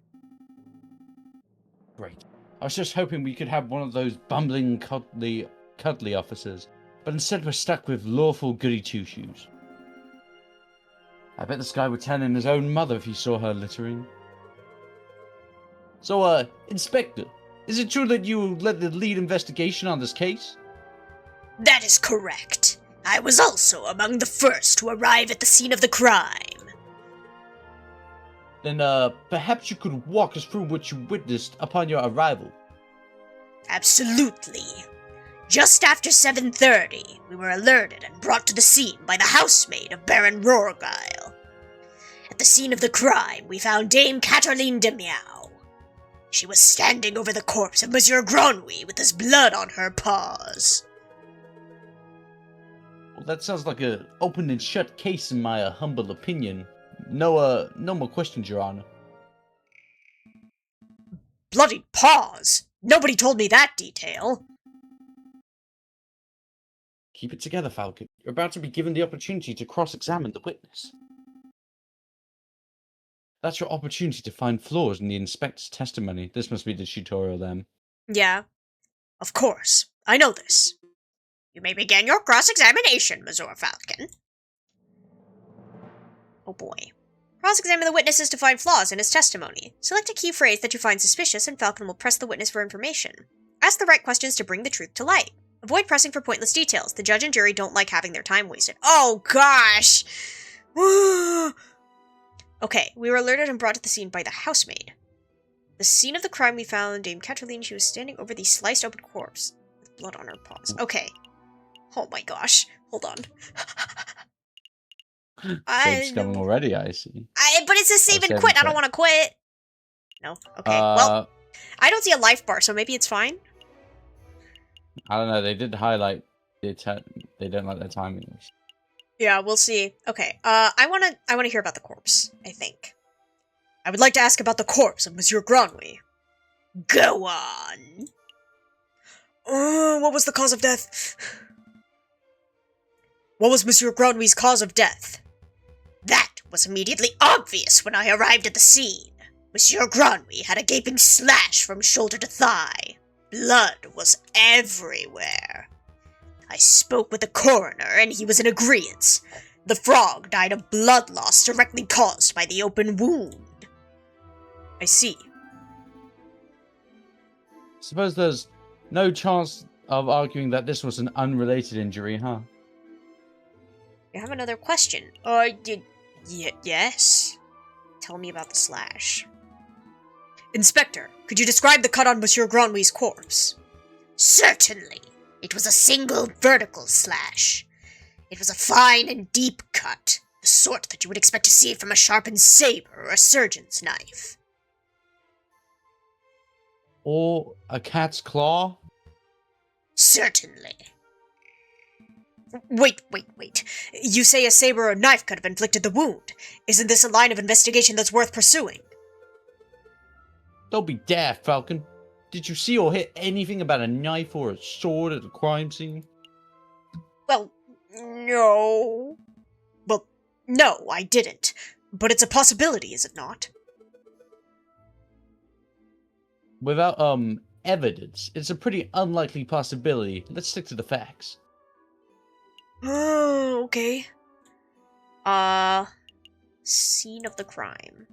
Great. I was just hoping we could have one of those bumbling, cuddly officers, but instead we're stuck with lawful goody two-shoes. I bet this guy would turn in his own mother if he saw her littering. So, Inspector, is it true that you led the lead investigation on this case? That is correct. I was also among the first to arrive at the scene of the crime. Then, perhaps you could walk us through what you witnessed upon your arrival. Absolutely. Just after 7:30, we were alerted and brought to the scene by the housemaid of Baron Rorgile. At the scene of the crime, we found Dame Cataline de Meow. She was standing over the corpse of Monsieur Granwy with his blood on her paws. Well, that sounds like an open and shut case in my humble opinion. No more questions, Your Honor. Bloody paws! Nobody told me that detail. Keep it together, Falcon. You're about to be given the opportunity to cross-examine the witness. That's your opportunity to find flaws in the inspector's testimony. This must be the tutorial, then. Yeah. Of course. I know this. You may begin your cross-examination, Monsieur Falcon. Oh boy. Cross-examine the witnesses to find flaws in his testimony. Select a key phrase that you find suspicious, and Falcon will press the witness for information. Ask the right questions to bring the truth to light. Avoid pressing for pointless details. The judge and jury don't like having their time wasted. Oh gosh! Okay, we were alerted and brought to the scene by the housemaid. The scene of the crime, we found Dame Cataline. She was standing over the sliced open corpse with blood on her paws. Okay. Oh my gosh. Hold on. Save's coming already, I see. But it says save and quit. I don't want to quit. No? Okay. Well, I don't see a life bar, so maybe it's fine. I don't know. They did highlight they don't like their timing. Yeah, we'll see. Okay. I wanna hear about the corpse, I think. I would like to ask about the corpse of Monsieur Granwy. Go on. What was the cause of death? What was Monsieur Granwy's cause of death? That was immediately obvious when I arrived at the scene. Monsieur Granwy had a gaping slash from shoulder to thigh. Blood was everywhere. I spoke with the coroner, and he was in agreement. The frog died of blood loss directly caused by the open wound. I see. Suppose there's no chance of arguing that this was an unrelated injury, huh? You have another question. Yes. Tell me about the slash. Inspector, could you describe the cut on Monsieur Granwy's corpse? Certainly. It was a single vertical slash. It was a fine and deep cut, The sort that you would expect to see from a sharpened saber or a surgeon's knife. Or a cat's claw? Certainly. Wait. You say a saber or knife could have inflicted the wound. Isn't this a line of investigation that's worth pursuing? Don't be daft, Falcon. Did you see or hear anything about a knife or a sword at the crime scene? Well, no. Well, no, I didn't. But it's a possibility, is it not? Without, evidence, it's a pretty unlikely possibility. Let's stick to the facts. Oh, okay. Scene of the crime.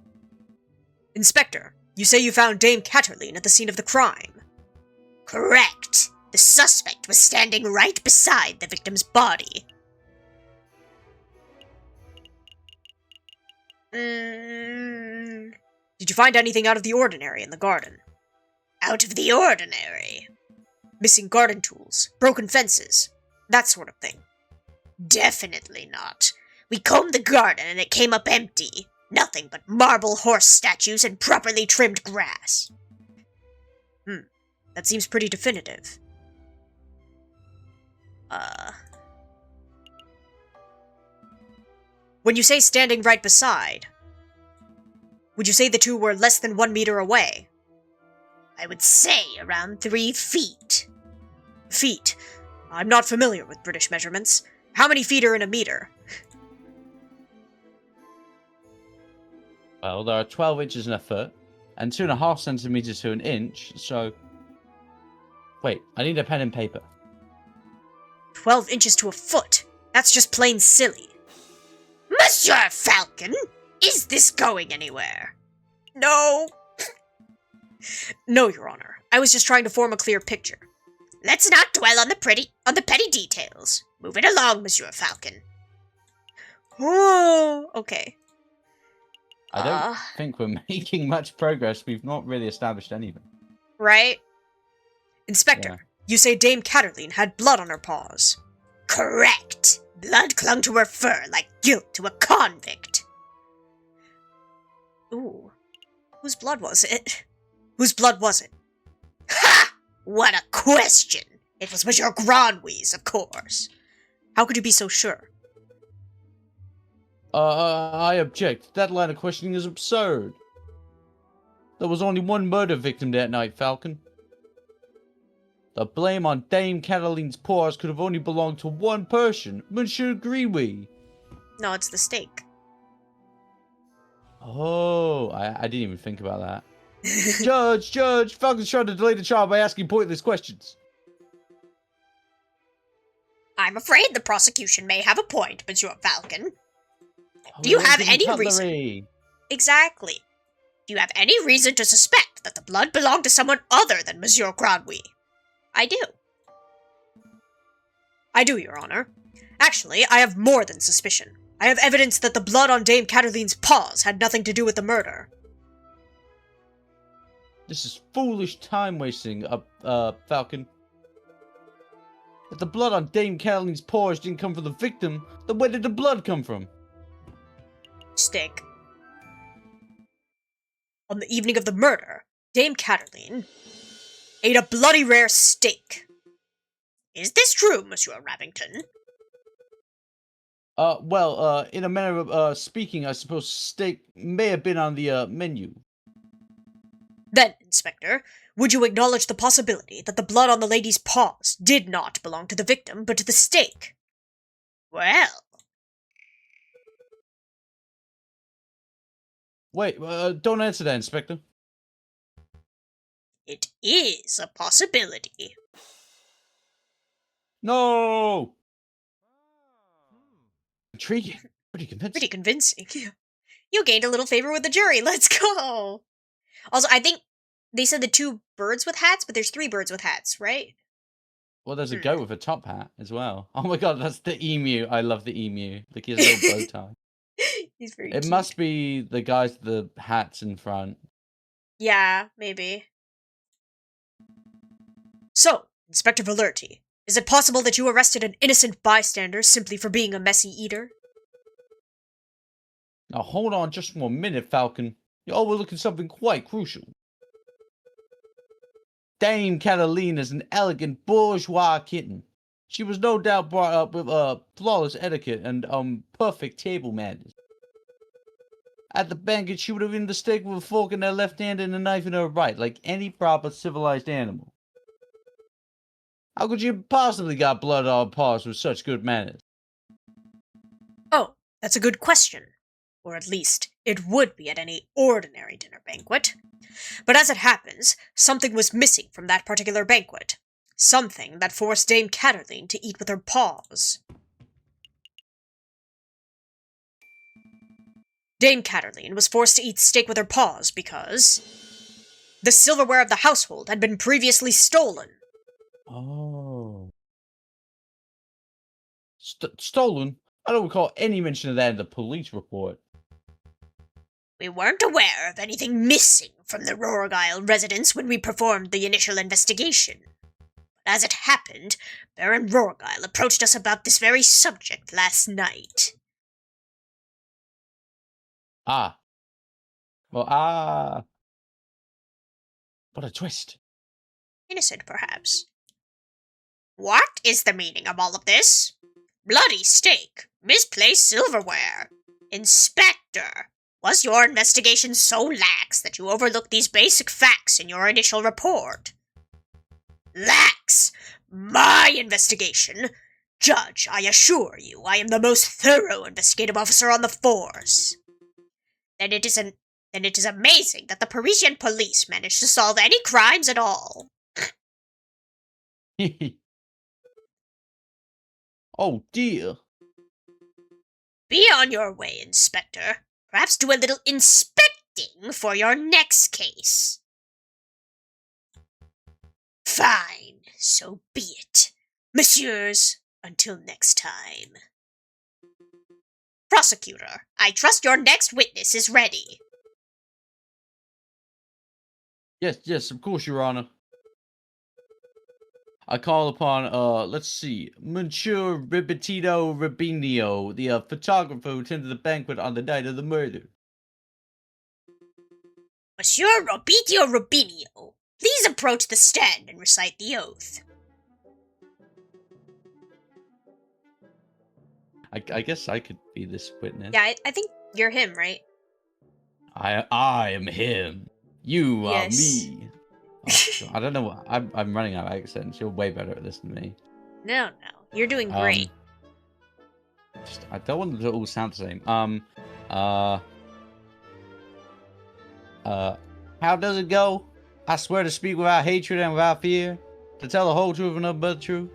Inspector, you say you found Dame Catterline at the scene of the crime. Correct. The suspect was standing right beside the victim's body. Did you find anything out of the ordinary in the garden? Out of the ordinary? Missing garden tools, broken fences, that sort of thing. Definitely not. We combed the garden and it came up empty. Nothing but marble horse statues and properly trimmed grass. That seems pretty definitive. When you say standing right beside, would you say the two were less than 1 meter away? I would say around 3 feet. Feet? I'm not familiar with British measurements. How many feet are in a meter? Well, there are 12 inches in a foot, and 2.5 centimeters to an inch, so... Wait, I need a pen and paper. 12 inches to a foot? That's just plain silly. Monsieur Falcon, is this going anywhere? No. No, Your Honor. I was just trying to form a clear picture. Let's not dwell on the petty details. Move it along, Monsieur Falcon. Oh, okay. I don't think we're making much progress. We've not really established anything. Right? Inspector, you say Dame Catterline had blood on her paws. Correct. Blood clung to her fur like guilt to a convict. Ooh. Whose blood was it? Whose blood was it? Ha! What a question! It was Monsieur Granwy's, of course. How could you be so sure? I object. That line of questioning is absurd. There was only one murder victim that night, Falcon. The blame on Dame Catterline's paws could have only belonged to one person, Monsieur Granwy. No, it's the steak. Oh, I didn't even think about that. Judge, Falcon's trying to delay the trial by asking pointless questions. I'm afraid the prosecution may have a point, Monsieur Falcon. Do you have any reason? Exactly. Do you have any reason to suspect that the blood belonged to someone other than Monsieur Granwy? I do. I do, Your Honor. Actually, I have more than suspicion. I have evidence that the blood on Dame Catterline's paws had nothing to do with the murder. This is foolish time wasting, Falcon. If the blood on Dame Catterline's paws didn't come from the victim, then where did the blood come from? Steak. On the evening of the murder, Dame Catterline ate a bloody rare steak. Is this true, Monsieur Ravington? In a manner of speaking, I suppose steak may have been on the menu. Then, Inspector, would you acknowledge the possibility that the blood on the lady's paws did not belong to the victim, but to the steak? Well... Wait, don't answer that, Inspector. It is a possibility. No! Intriguing. Pretty convincing. Pretty convincing. You gained a little favor with the jury. Let's go! Also, I think they said the 2 birds with hats, but there's 3 birds with hats, right? Well, there's a goat with a top hat as well. Oh my god, that's the emu. I love the emu. Look at his little bow tie. He's very It cute. must be the guys with the hats in front. Yeah, maybe. So, Inspector Valerti, is it possible that you arrested an innocent bystander simply for being a messy eater? Now hold on just 1 minute, Falcon. You're overlooking something quite crucial. Dame Catalina is an elegant bourgeois kitten. She was no doubt brought up with flawless etiquette and perfect table manners. At the banquet, she would have eaten the steak with a fork in her left hand and a knife in her right, like any proper civilized animal. How could you possibly got blood on paws with such good manners? Oh, that's a good question. Or at least, it would be at any ordinary dinner banquet. But as it happens, something was missing from that particular banquet. Something that forced Dame Catterline to eat with her paws. Dame Catterline was forced to eat steak with her paws because the silverware of the household had been previously stolen. Oh. Stolen? I don't recall any mention of that in the police report. We weren't aware of anything missing from the Rorgile residence when we performed the initial investigation. But as it happened, Baron Rorgile approached us about this very subject last night. Ah. Well, what a twist. Innocent, perhaps. What is the meaning of all of this? Bloody steak, misplaced silverware. Inspector, was your investigation so lax that you overlooked these basic facts in your initial report? Lax! My investigation! Judge, I assure you, I am the most thorough investigative officer on the force. Then it is amazing that the Parisian police managed to solve any crimes at all. Oh dear. Be on your way, Inspector. Perhaps do a little inspecting for your next case. Fine, so be it. Messieurs, until next time. Prosecutor, I trust your next witness is ready. Yes, of course, Your Honor. I call upon, let's see, Monsieur Ribitito Rubinio, the photographer who attended the banquet on the night of the murder. Monsieur Robitio Rubinio, please approach the stand and recite the oath. I guess I could be this witness. Yeah, I think you're him, right? I am him. You are Yes. me. Oh, I don't know what I'm running out of accents. You're way better at this than me. No, you're doing great. I don't want them to all sound the same. How does it go? I swear to speak without hatred and without fear, to tell the whole truth and nothing but the truth.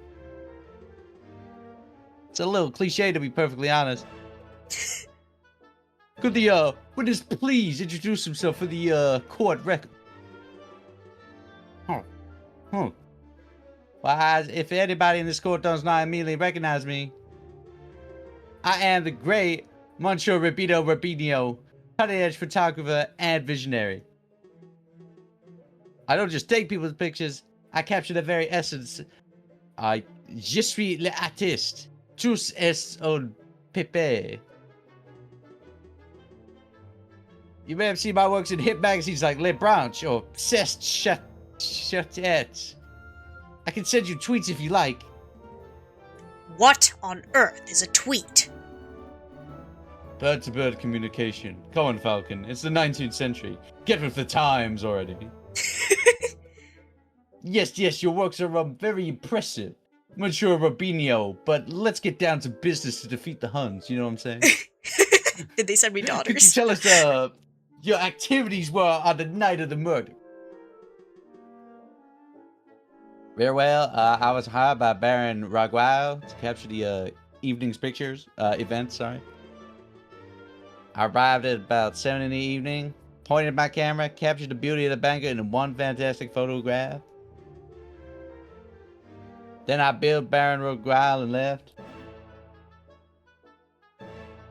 It's a little cliche, to be perfectly honest. Could the witness please introduce himself for the court record? Well, if anybody in this court does not immediately recognize me, I am the great Monsieur Repito Rubinio, cutting-edge photographer and visionary. I don't just take people's pictures, I capture their very essence. Je suis l'artiste. Tous est un pépé. You may have seen my works in hit magazines like Le Branche or Cest Chatet. I can send you tweets if you like. What on earth is a tweet? Bird-to-bird communication. Come on, Falcon. It's the 19th century. Get with the times already. Yes, your works are very impressive, Monsieur Rubinio, but let's get down to business to defeat the Huns, you know what I'm saying? Did they send me daughters? Could you tell us, your activities were on the night of the murder? Very well, I was hired by Baron Raguel to capture the, evening's pictures, events, sorry. I arrived at about 7 in the evening, pointed my camera, captured the beauty of the banquet in one fantastic photograph. Then I billed Baron Raguel and left.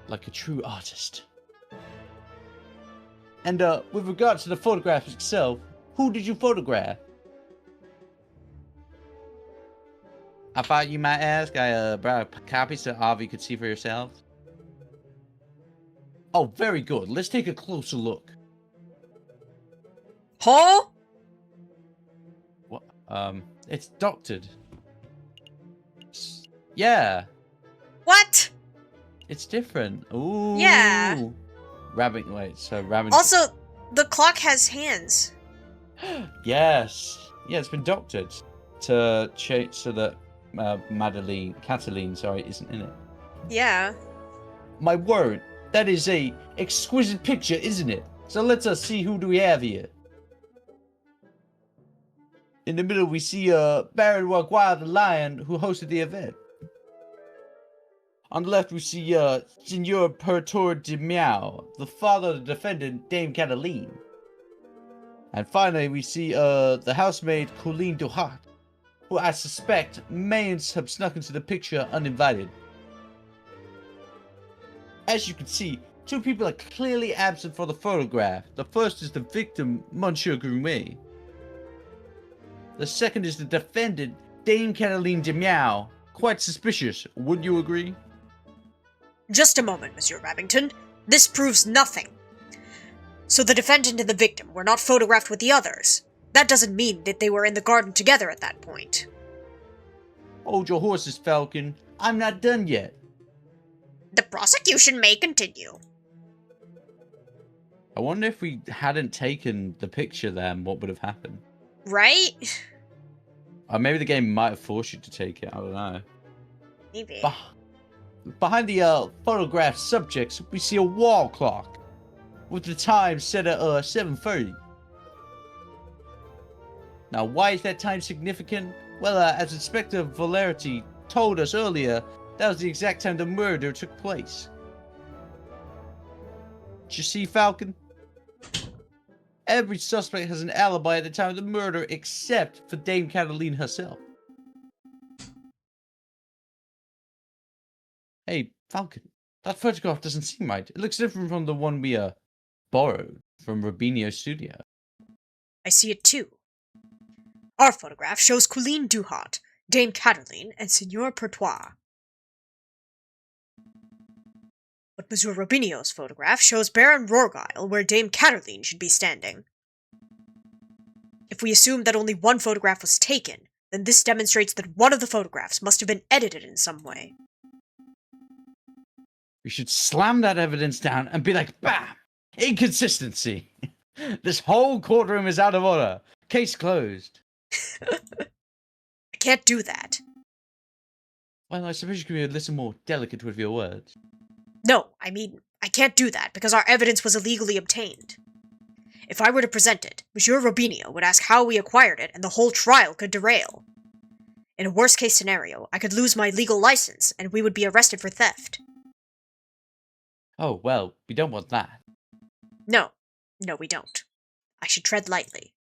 Like a true artist. And, with regards to the photograph itself, who did you photograph? I thought you might ask. I brought a copy so all of you could see for yourselves. Oh, very good. Let's take a closer look. Huh? What? It's doctored. Yeah, What? it's different. Ooh. Yeah. Rabbit, wait, so rabbit. Also, the clock has hands. Yes. Yeah, it's been doctored to change so that Cataline, sorry, isn't in it. Yeah. My word, that is a exquisite picture, isn't it? So let's see who do we have here. In the middle, we see Baron Waguay the Lion, who hosted the event. On the left, we see Senor Pertor de Miao, the father of the defendant, Dame Cataline. And finally, we see the housemaid, Colleen Duhat, who I suspect may have snuck into the picture uninvited. As you can see, two people are clearly absent from the photograph. The first is the victim, Monsieur Grumet. The second is the defendant, Dame Cataline de Miao. Quite suspicious, wouldn't you agree? Just a moment, Monsieur Rabbington. This proves nothing. So the defendant and the victim were not photographed with the others. That doesn't mean that they were in the garden together at that point. Hold your horses, Falcon. I'm not done yet. The prosecution may continue. I wonder if we hadn't taken the picture then, what would have happened? Right? Or maybe the game might have forced you to take it, I don't know. Maybe. Behind the photographed subjects, we see a wall clock with the time set at 7:30. Now, why is that time significant? Well, as Inspector Valerity told us earlier, that was the exact time the murder took place. Did you see, Falcon? Every suspect has an alibi at the time of the murder except for Dame Cataline herself. Hey, Falcon, that photograph doesn't seem right. It looks different from the one we borrowed from Rubinio's studio. I see it too. Our photograph shows Colleen Duhat, Dame Cataline, and Signor Pertois. But Monsieur Rubinio's photograph shows Baron Rorgile where Dame Cataline should be standing. If we assume that only one photograph was taken, then this demonstrates that one of the photographs must have been edited in some way. We should slam that evidence down and be like, BAM! Inconsistency! This whole courtroom is out of order. Case closed. I can't do that. Well, I suppose you could be a little more delicate with your words. No, I mean, I can't do that because our evidence was illegally obtained. If I were to present it, Monsieur Rubinio would ask how we acquired it and the whole trial could derail. In a worst-case scenario, I could lose my legal license and we would be arrested for theft. Oh, well, we don't want that. No, we don't. I should tread lightly.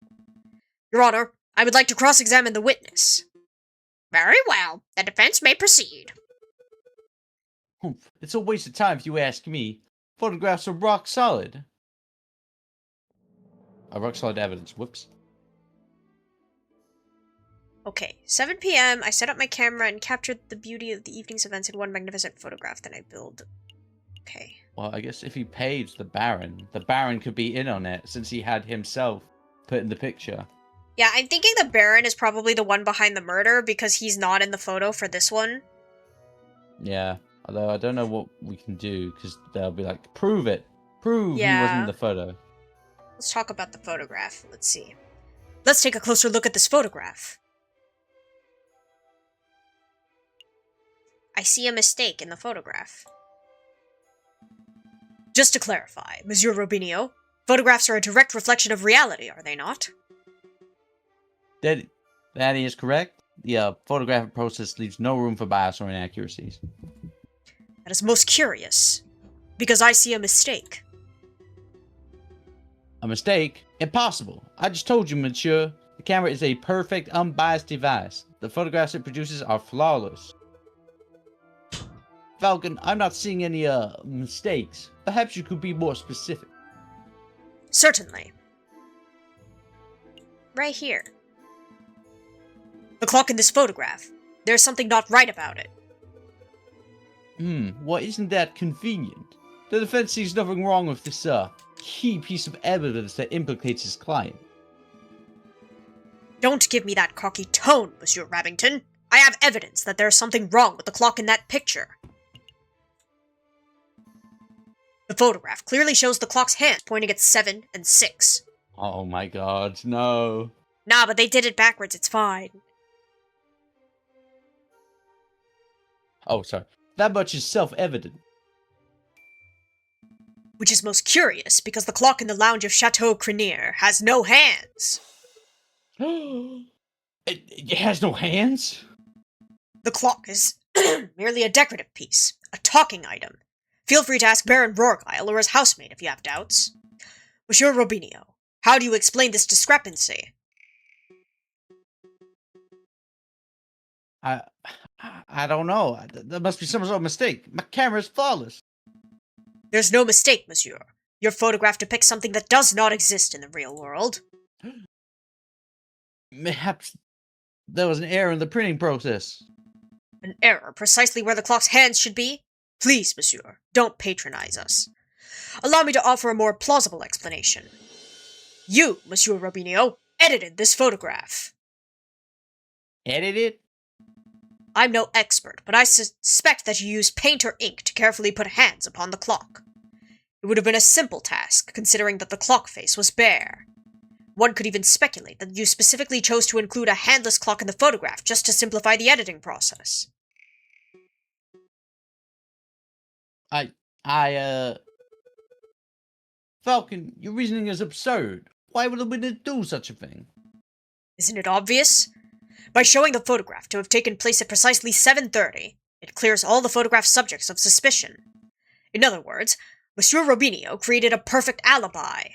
Your Honor, I would like to cross-examine the witness. Very well. The defense may proceed. Humph, it's a waste of time if you ask me. Photographs are rock solid. Rock solid evidence. Whoops. Okay, 7 p.m. I set up my camera and captured the beauty of the evening's events in one magnificent photograph. Then I build. Okay. Well, I guess if he paid the Baron could be in on it since he had himself put in the picture. Yeah, I'm thinking the Baron is probably the one behind the murder because he's not in the photo for this one. Yeah, although I don't know what we can do because they'll be like, prove it. Prove he wasn't in the photo. Let's talk about the photograph. Let's see. Let's take a closer look at this photograph. I see a mistake in the photograph. Just to clarify, Monsieur Rubinio, photographs are a direct reflection of reality, are they not? That is correct. The photographic process leaves no room for bias or inaccuracies. That is most curious, because I see a mistake. A mistake? Impossible. I just told you, monsieur. The camera is a perfect, unbiased device. The photographs it produces are flawless. Falcon, I'm not seeing any, mistakes. Perhaps you could be more specific. Certainly. Right here. The clock in this photograph. There's something not right about it. Well, isn't that convenient? The defense sees nothing wrong with this, key piece of evidence that implicates his client. Don't give me that cocky tone, Monsieur Rabington. I have evidence that there's something wrong with the clock in that picture. The photograph clearly shows the clock's hands pointing at 7 and 6. Oh my god, no. Nah, but they did it backwards, it's fine. Oh, sorry. That much is self-evident. Which is most curious, because the clock in the lounge of Chateau Crenier has no hands. It has no hands? The clock is merely a decorative piece, a talking item. Feel free to ask Baron Rorgile or his housemaid if you have doubts. Monsieur Robinio, how do you explain this discrepancy? I don't know. There must be some sort of mistake. My camera is flawless. There's no mistake, monsieur. Your photograph depicts something that does not exist in the real world. Perhaps there was an error in the printing process. An error precisely where the clock's hands should be? Please, monsieur, don't patronize us. Allow me to offer a more plausible explanation. You, Monsieur Robinio, edited this photograph. Edited? I'm no expert, but I suspect that you used paint or ink to carefully put hands upon the clock. It would have been a simple task, considering that the clock face was bare. One could even speculate that you specifically chose to include a handless clock in the photograph just to simplify the editing process. Falcon, your reasoning is absurd. Why would a witness do such a thing? Isn't it obvious? By showing the photograph to have taken place at precisely 7:30, it clears all the photograph subjects of suspicion. In other words, Monsieur Robinio created a perfect alibi.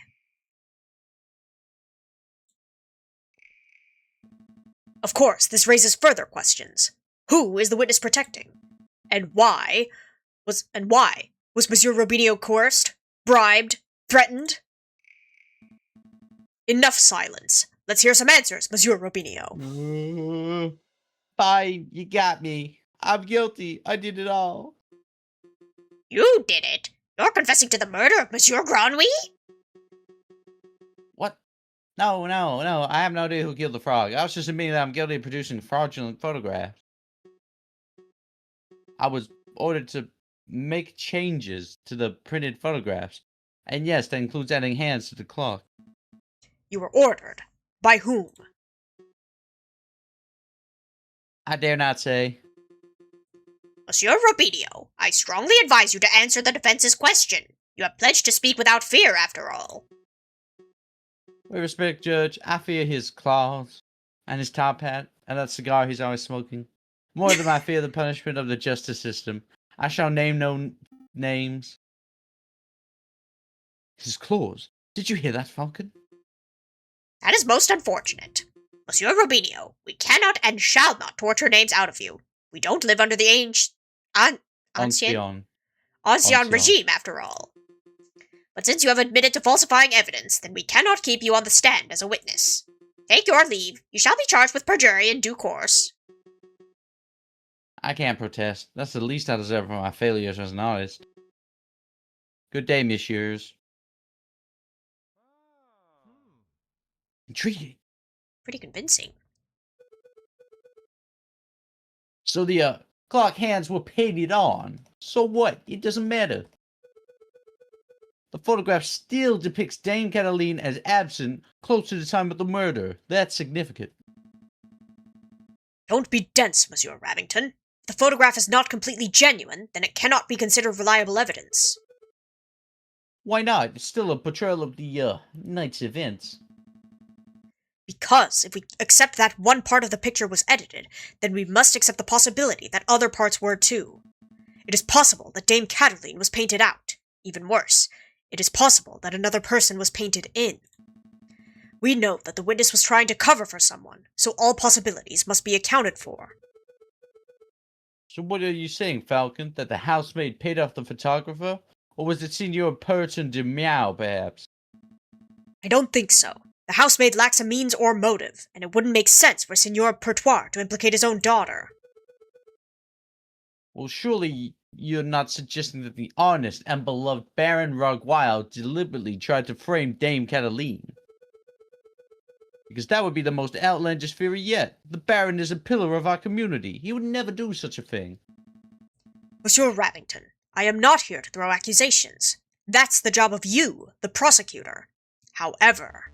Of course, this raises further questions. Who is the witness protecting? And why was Monsieur Robinio coerced, bribed, threatened? Enough silence. Let's hear some answers, Monsieur Robinio. Fine, you got me. I'm guilty. I did it all. You did it? You're confessing to the murder of Monsieur Granwy? What? No. I have no idea who killed the frog. I was just admitting that I'm guilty of producing fraudulent photographs. I was ordered to make changes to the printed photographs. And yes, that includes adding hands to the clock. You were ordered. By whom? I dare not say. Monsieur Robinio, I strongly advise you to answer the defense's question. You have pledged to speak without fear, after all. With respect, Judge, I fear his claws and his top hat and that cigar he's always smoking. More than I fear the punishment of the justice system. I shall name no names. His claws. Did you hear that, Falcon? That is most unfortunate. Monsieur Robinio, we cannot and shall not torture names out of you. We don't live under the ancien regime, after all. But since you have admitted to falsifying evidence, then we cannot keep you on the stand as a witness. Take your leave. You shall be charged with perjury in due course. I can't protest. That's the least I deserve for my failures as an artist. Good day, messieurs. Intriguing. Pretty convincing. So the clock hands were painted on. So what? It doesn't matter. The photograph still depicts Dame Cataline as absent close to the time of the murder. That's significant. Don't be dense, Monsieur Rabington. If the photograph is not completely genuine, then it cannot be considered reliable evidence. Why not? It's still a portrayal of the night's events. Because if we accept that one part of the picture was edited, then we must accept the possibility that other parts were too. It is possible that Dame Cataline was painted out. Even worse, it is possible that another person was painted in. We know that the witness was trying to cover for someone, so all possibilities must be accounted for. So what are you saying, Falcon? That the housemaid paid off the photographer? Or was it Signor Puritan de Meow, perhaps? I don't think so. The housemaid lacks a means or motive, and it wouldn't make sense for Signor Pertois to implicate his own daughter. Well, surely You're not suggesting that the honest and beloved Baron Rogwile deliberately tried to frame Dame Cataline? Because that would be the most outlandish theory yet. The Baron is a pillar of our community. He would never do such a thing. Monsieur Ravington, I am not here to throw accusations. That's the job of you, the prosecutor. However...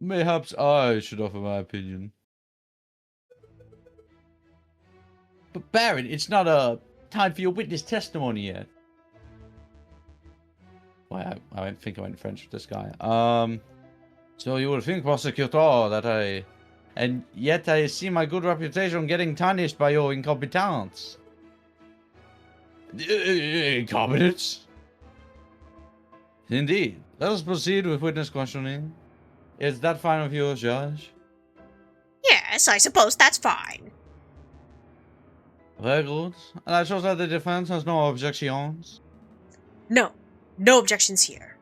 Mayhaps I should offer my opinion. But Baron, it's not a time for your witness testimony yet. Well, I think I went French with this guy. So you would think, prosecutor, that I... And yet I see my good reputation getting tarnished by your incompetence. Incompetence? Indeed. Let us proceed with witness questioning. Is that fine with you, Judge? Yes, I suppose that's fine. Very good. And I trust that the defense has no objections. No. No objections here.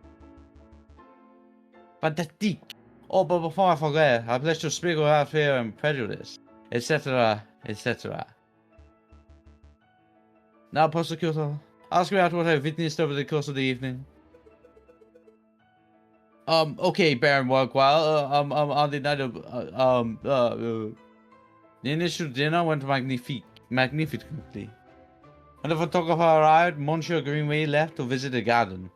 Fantastic. Oh, but before I forget, I pledge to speak without fear and prejudice, etc., etc. Now, prosecutor, ask me out what I witnessed over the course of the evening. Okay, Baron Workwhile, on the night of, the initial dinner went magnificently. When the photographer arrived, Monsieur Greenway left to visit the garden.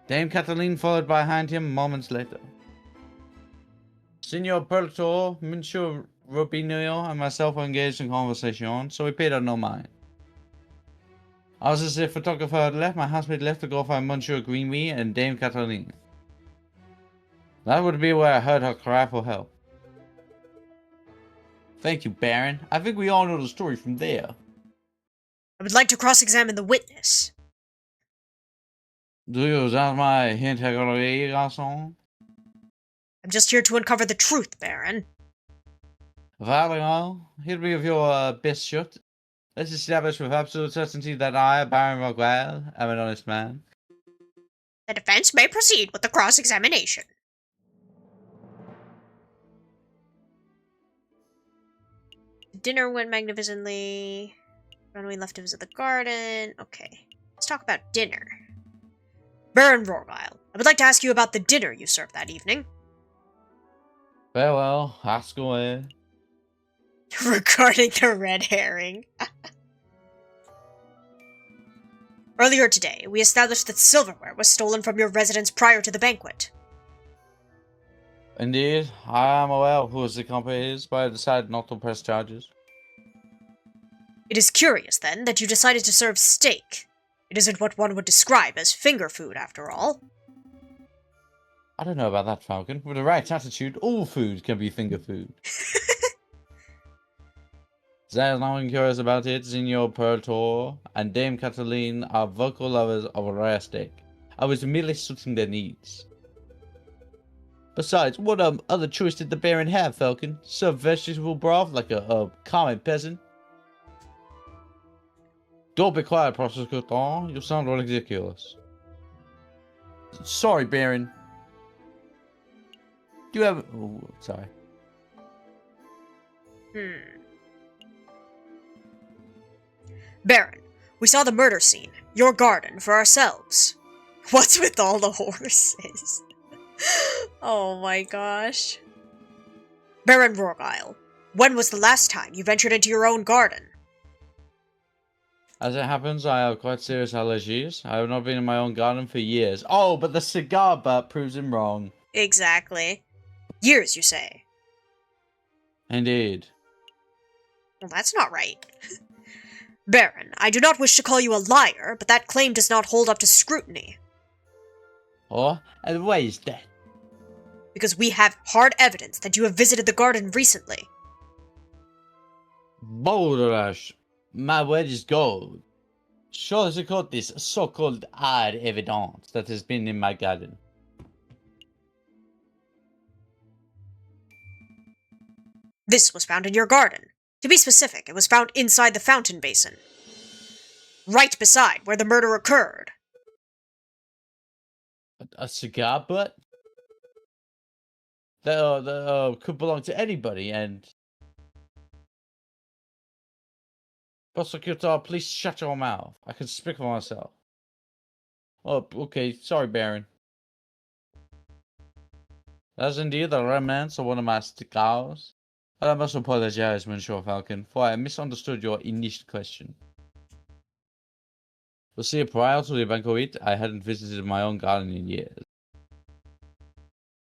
Dame Cataline followed behind him moments later. Signor Pertor, Monsieur Rubinio, and myself were engaged in conversation, so we paid her no mind. As the photographer had left, my housemate left to go find Monsieur Greenway and Dame Cataline. That would be where I heard her cry for help. Thank you, Baron. I think we all know the story from there. I would like to cross-examine the witness. Do you doubt my integrity, garçon? I'm just here to uncover the truth, Baron. Very well. Here be of your best shot. Let's establish with absolute certainty that I, Baron Rogwile, am an honest man. The defense may proceed with the cross-examination. Dinner went magnificently. When we left to visit the garden. Okay. Let's talk about dinner. Baron Rogwile, I would like to ask you about the dinner you served that evening. Very well. Ask away. Regarding the red herring. Earlier today, we established that silverware was stolen from your residence prior to the banquet. Indeed, I am aware of who the company is, but I decided not to press charges. It is curious, then, that you decided to serve steak. It isn't what one would describe as finger food, after all. I don't know about that, Falcon. With the right attitude, all food can be finger food. There's nothing curious about it, Signor Pertor and Dame Cataline are vocal lovers of a rare steak. I was merely suiting their needs. Besides, what other choice did the Baron have, Falcon? Serve vegetable broth like a common peasant? Don't be quiet, prosecutor. You sound ridiculous. Sorry, Baron. Do you have... Oh, sorry. Baron, we saw the murder scene, your garden, for ourselves. What's with all the horses? Oh my gosh. Baron Rogwile, when was the last time you ventured into your own garden? As it happens, I have quite serious allergies. I have not been in my own garden for years. Oh, but the cigar butt proves him wrong. Exactly. Years, you say? Indeed. Well, that's not right. Baron, I do not wish to call you a liar, but that claim does not hold up to scrutiny. Oh, and why is that? Because we have hard evidence that you have visited the garden recently. Boulderrush, my word is gold. Show the court this so-called hard evidence that has been in my garden. This was found in your garden. To be specific, it was found inside the fountain basin. Right beside where the murder occurred. A cigar butt? That could belong to anybody, and Prosecutor, please shut your mouth. I can speak for myself. Oh, okay. Sorry, Baron. That's indeed the remnants of one of my cigars. I must apologize, Monsieur Falcon, for I misunderstood your initial question. You see, prior to the banquet, I hadn't visited my own garden in years.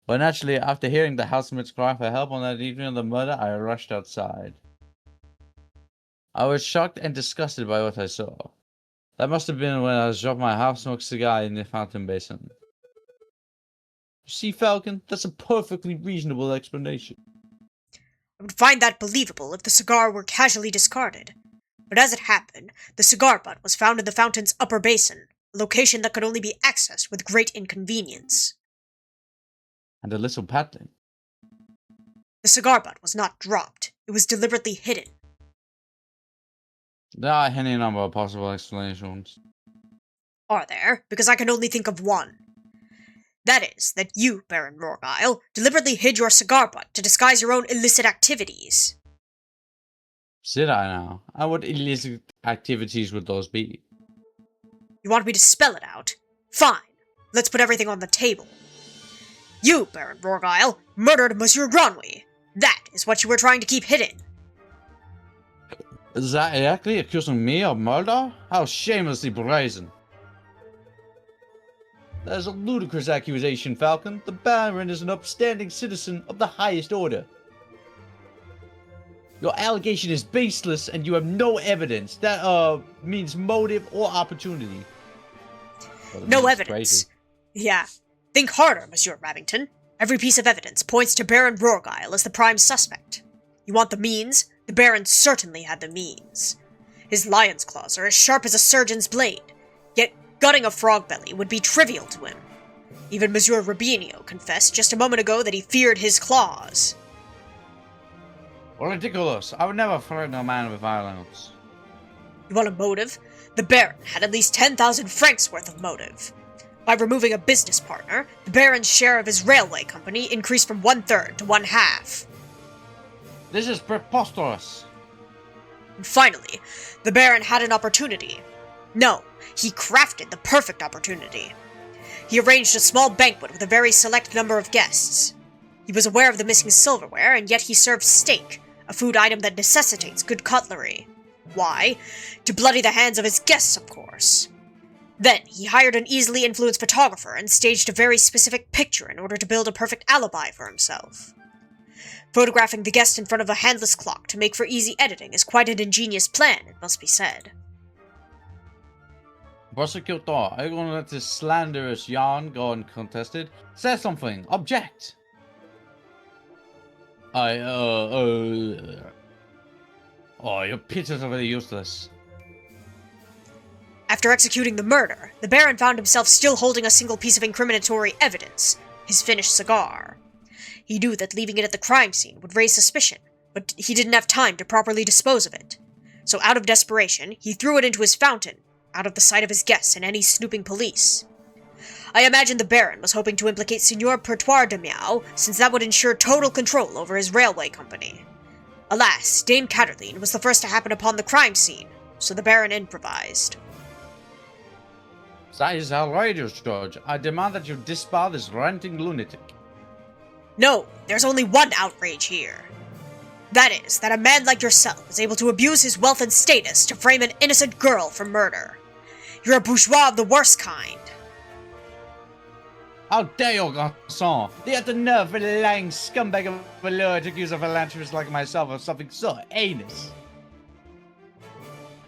But naturally, after hearing the housemaid's cry for help on that evening of the murder, I rushed outside. I was shocked and disgusted by what I saw. That must have been when I dropped my half-smoked cigar in the fountain basin. You see, Falcon, that's a perfectly reasonable explanation. I would find that believable if the cigar were casually discarded. But as it happened, the cigar butt was found in the fountain's upper basin, a location that could only be accessed with great inconvenience. And a little paddling. The cigar butt was not dropped. It was deliberately hidden. There are any number of possible explanations. Are there? Because I can only think of one. That is, that you, Baron Rorgile, deliberately hid your cigar butt to disguise your own illicit activities. Did I now? And what illicit activities would those be? You want me to spell it out? Fine. Let's put everything on the table. You, Baron Rorgile, murdered Monsieur Granwy. That is what you were trying to keep hidden. Is that exactly accusing me of murder? How shamelessly brazen. That is a ludicrous accusation, Falcon. The Baron is an upstanding citizen of the highest order. Your allegation is baseless and you have no evidence. That, means motive or opportunity. Well, No evidence. crazy. Yeah. Think harder, Monsieur Rabington. Every piece of evidence points to Baron Rorgile as the prime suspect. You want the means? The Baron certainly had the means. His lion's claws are as sharp as a surgeon's blade, yet gutting a frog belly would be trivial to him. Even Monsieur Rubinio confessed just a moment ago that he feared his claws. Ridiculous. I would never threaten a man with violence. You want a motive? The Baron had at least 10,000 francs worth of motive. By removing a business partner, the Baron's share of his railway company increased from 1/3 to 1/2. This is preposterous. And finally, the Baron had an opportunity. No, he crafted the perfect opportunity. He arranged a small banquet with a very select number of guests. He was aware of the missing silverware, and yet he served steak, a food item that necessitates good cutlery. Why? To bloody the hands of his guests, of course. Then, he hired an easily influenced photographer and staged a very specific picture in order to build a perfect alibi for himself. Photographing the guest in front of a handless clock to make for easy editing is quite an ingenious plan, it must be said. Prosecutor, are you going to let this slanderous yarn go uncontested? Say something. Object. Oh, you're pitifully useless. After executing the murder, the Baron found himself still holding a single piece of incriminatory evidence, his finished cigar. He knew that leaving it at the crime scene would raise suspicion, but he didn't have time to properly dispose of it. So out of desperation, he threw it into his fountain, out of the sight of his guests and any snooping police. I imagine the Baron was hoping to implicate Signor Pertois de Miao, since that would ensure total control over his railway company. Alas, Dame Catterline was the first to happen upon the crime scene, so the Baron improvised. That is outrageous, George. I demand that you disbar this ranting lunatic. No, there's only one outrage here. That is, that a man like yourself is able to abuse his wealth and status to frame an innocent girl for murder. You're a bourgeois of the worst kind. How dare you, garçon! You have the nerve for the lying scumbag of a lure to accuse a philanthropist like myself of something so heinous.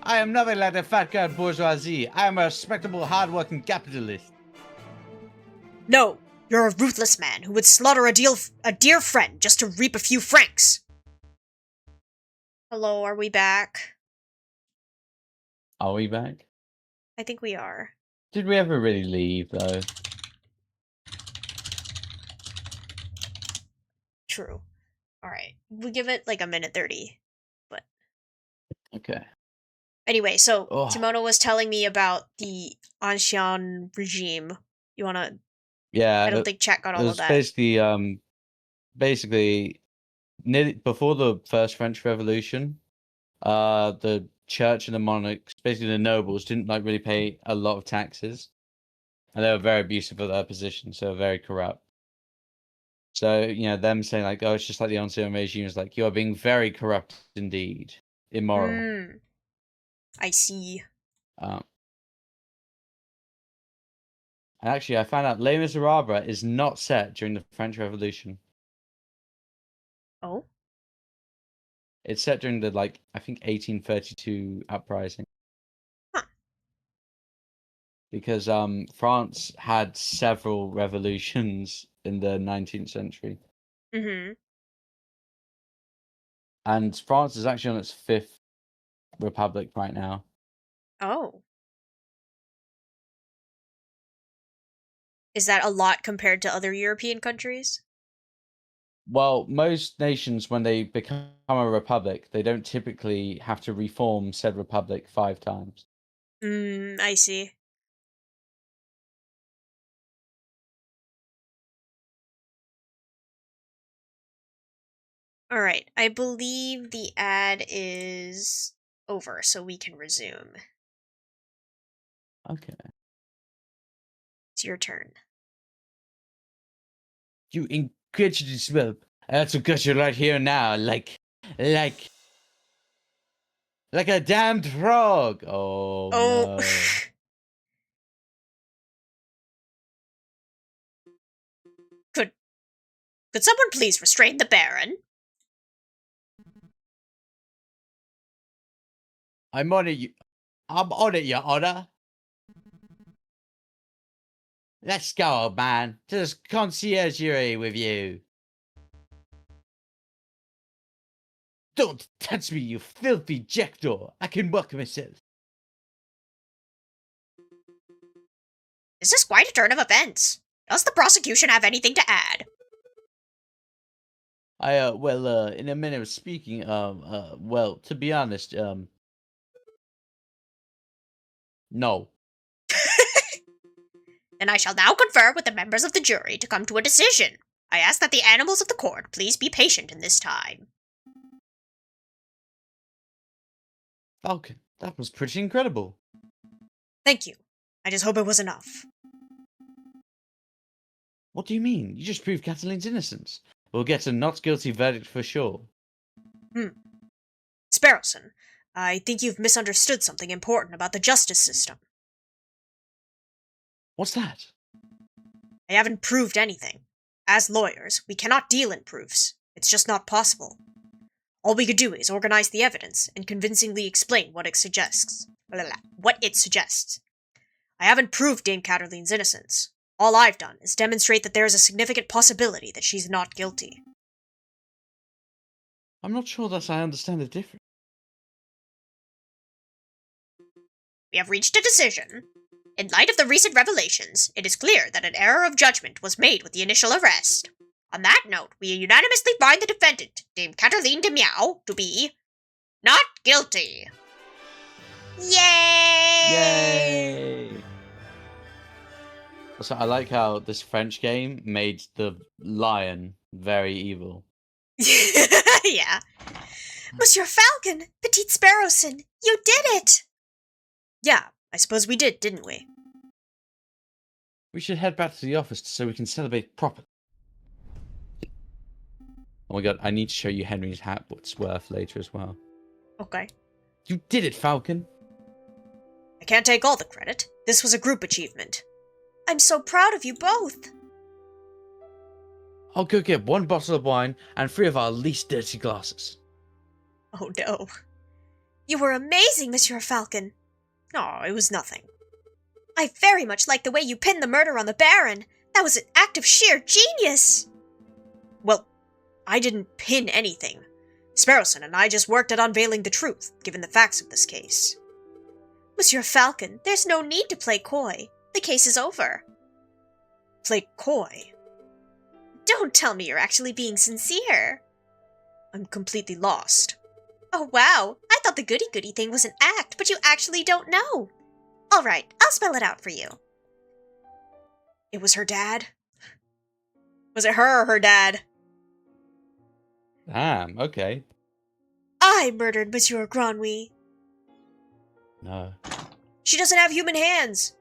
I am nothing like the fat-cat bourgeoisie. I am a respectable, hard-working capitalist. No, you're a ruthless man who would slaughter a dear friend just to reap a few francs. Hello, are we back? Are we back? I think we are. Did we ever really leave, though? True. Alright, we give it like a minute 30. But Okay. anyway, so Oh. Timono was telling me about the Ancien regime. You wanna... Yeah, I don't think chat got it all of was that. basically, nearly before the first French Revolution, the church and the monarchs, basically the nobles, didn't like really pay a lot of taxes, and they were very abusive of their position, so very corrupt. So, you know, them saying like, "Oh, it's just like the Ancien regime," is like, "You are being very corrupt indeed, immoral." I see. Um, and actually, I found out Les Miserables is not set during the French Revolution. Oh? It's set during the, like, I think 1832 uprising. Huh. Because France had several revolutions in the 19th century. Mm-hmm. And France is actually on its 5th republic right now. Oh. Is that a lot compared to other European countries? Well, most nations, when they become a republic, they don't typically have to reform said republic 5 times. I see. Alright, I believe the ad is over, so we can resume. Okay. It's your turn. You incredulous whelp. I also got you right here now, like a damned frog. Oh, Oh. no. Could someone please restrain the Baron? I'm on it, Your Honor. Let's go, old man. To the conciergerie with you. Don't touch me, you filthy jackdaw. I can walk myself. This is quite a turn of events. Does the prosecution have anything to add? In a manner of speaking, well, to be honest, no. Then I shall now confer with the members of the jury to come to a decision. I ask that the animals of the court please be patient in this time. Falcon, that was pretty incredible. Thank you. I just hope it was enough. What do you mean? You just proved Cataline's innocence. We'll get a not guilty verdict for sure. Sparrowson, I think you've misunderstood something important about the justice system. What's that? I haven't proved anything. As lawyers, we cannot deal in proofs. It's just not possible. All we could do is organize the evidence and convincingly explain what it suggests. I haven't proved Dame Cataline's innocence. All I've done is demonstrate that there is a significant possibility that she's not guilty. I'm not sure that I understand the difference. We have reached a decision. In light of the recent revelations, it is clear that an error of judgment was made with the initial arrest. On that note, we unanimously find the defendant, Dame Cataline de Meow, to be not guilty. Yay! Yay! So I like how this French game made the lion very evil. Yeah. Monsieur Falcon, Petite Sparrowson, you did it! Yeah, I suppose we did, didn't we? We should head back to the office so we can celebrate properly. Oh my god, I need to show you Henry's hat, what's worth later as well. Okay. You did it, Falcon! I can't take all the credit. This was a group achievement. I'm so proud of you both. I'll go get 1 bottle of wine and 3 of our least dirty glasses. Oh no. You were amazing, Monsieur Falcon. Oh, it was nothing. I very much like the way you pinned the murder on the Baron. That was an act of sheer genius. Well, I didn't pin anything. Sparrowson and I just worked at unveiling the truth, given the facts of this case. Monsieur Falcon, there's no need to play coy. The case is over. Play coy? Don't tell me you're actually being sincere. I'm completely lost. Oh wow, I thought the goody-goody thing was an act, but you actually don't know. Alright, I'll spell it out for you. It was her dad? Was it her or her dad? Damn, okay. I murdered Monsieur Granwy. No. She doesn't have human hands.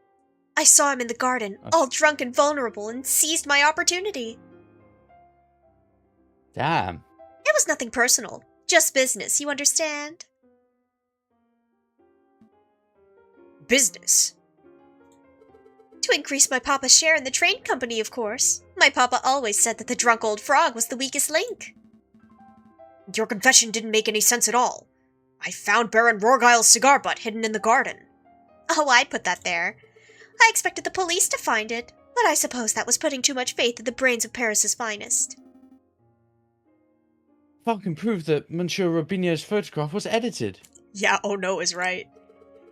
I saw him in the garden, all drunk and vulnerable, and seized my opportunity. Damn. It was nothing personal. Just business, you understand? Business? To increase my papa's share in the train company, of course. My papa always said that the drunk old frog was the weakest link. Your confession didn't make any sense at all. I found Baron Rorgile's cigar butt hidden in the garden. Oh, I put that there. I expected the police to find it, but I suppose that was putting too much faith in the brains of Paris's finest. Falcon proved that Monsieur Robinho's photograph was edited. Yeah, oh no is right.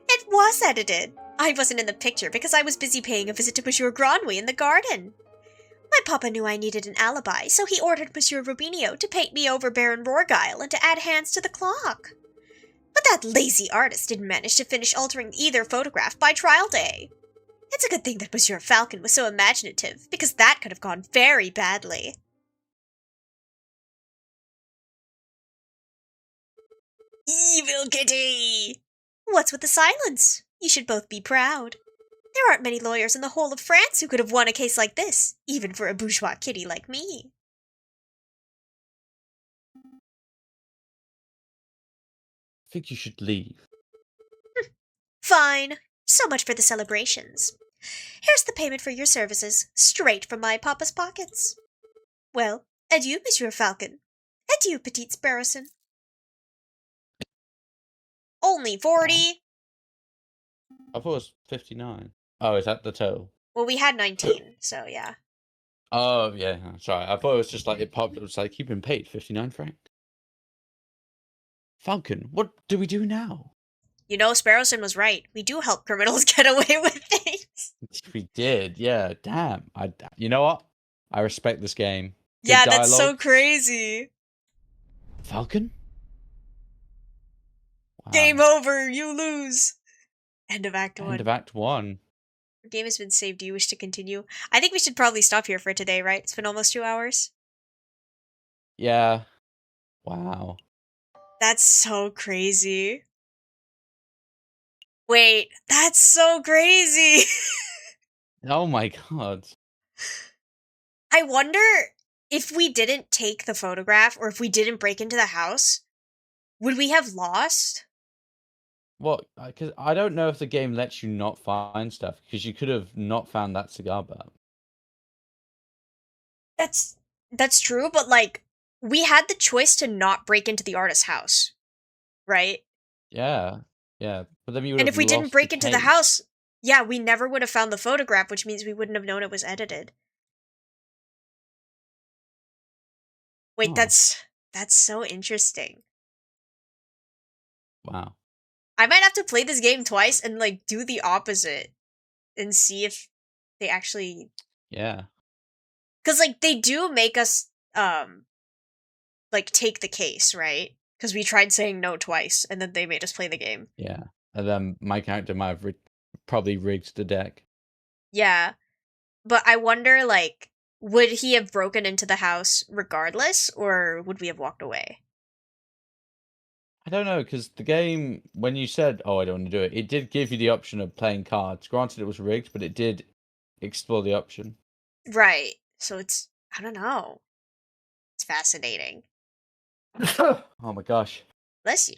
It was edited. I wasn't in the picture because I was busy paying a visit to Monsieur Granwy in the garden. My papa knew I needed an alibi, so he ordered Monsieur Robinho to paint me over Baron Rorgile and to add hands to the clock. But that lazy artist didn't manage to finish altering either photograph by trial day. It's a good thing that Monsieur Falcon was so imaginative, because that could have gone very badly. Evil kitty! What's with the silence? You should both be proud. There aren't many lawyers in the whole of France who could have won a case like this, even for a bourgeois kitty like me. I think you should leave. Fine. So much for the celebrations. Here's the payment for your services, straight from my papa's pockets. Well, adieu, Monsieur Falcon. Adieu, Petite Sparrowson. Only 40. I thought it was 59. Oh, is that the total? Well, we had 19, so yeah. Oh, yeah. Sorry. I thought it was just like it popped. It was like, you've been paid 59 franc. Falcon, what do we do now? You know, Sparrowson was right. We do help criminals get away with things. We did, yeah. Damn. You know what? I respect this game. Good Yeah, that's so dialogue. crazy. Falcon? Wow. Game over. You lose. End of Act 1. End of Act 1. The game has been saved. Do you wish to continue? I think we should probably stop here for today, right? It's been almost 2 hours. Yeah. Wow. That's so crazy. Wait, that's so crazy. Oh my god. I wonder if we didn't take the photograph or if we didn't break into the house, would we have lost? What? Because I don't know if the game lets you not find stuff, because you could have not found that cigar butt. That's true, but like we had the choice to not break into the artist's house, right? Yeah. Yeah. But then you would And have if we didn't lost break the into the case. house, yeah, we never would have found the photograph, which means we wouldn't have known it was edited. Wait, Oh. that's so interesting. Wow. I might have to play this game twice and like do the opposite and see if they actually, Yeah. cuz like they do make us like take the case, right? Cuz we tried saying no twice and then they made us play the game. Yeah. And then my character might have probably rigged the deck. Yeah. But I wonder like would he have broken into the house regardless or would we have walked away? I don't know, because the game, when you said, oh, I don't want to do it, it did give you the option of playing cards. Granted, it was rigged, but it did explore the option. Right. So it's I don't know. It's fascinating. Oh my gosh. Bless you.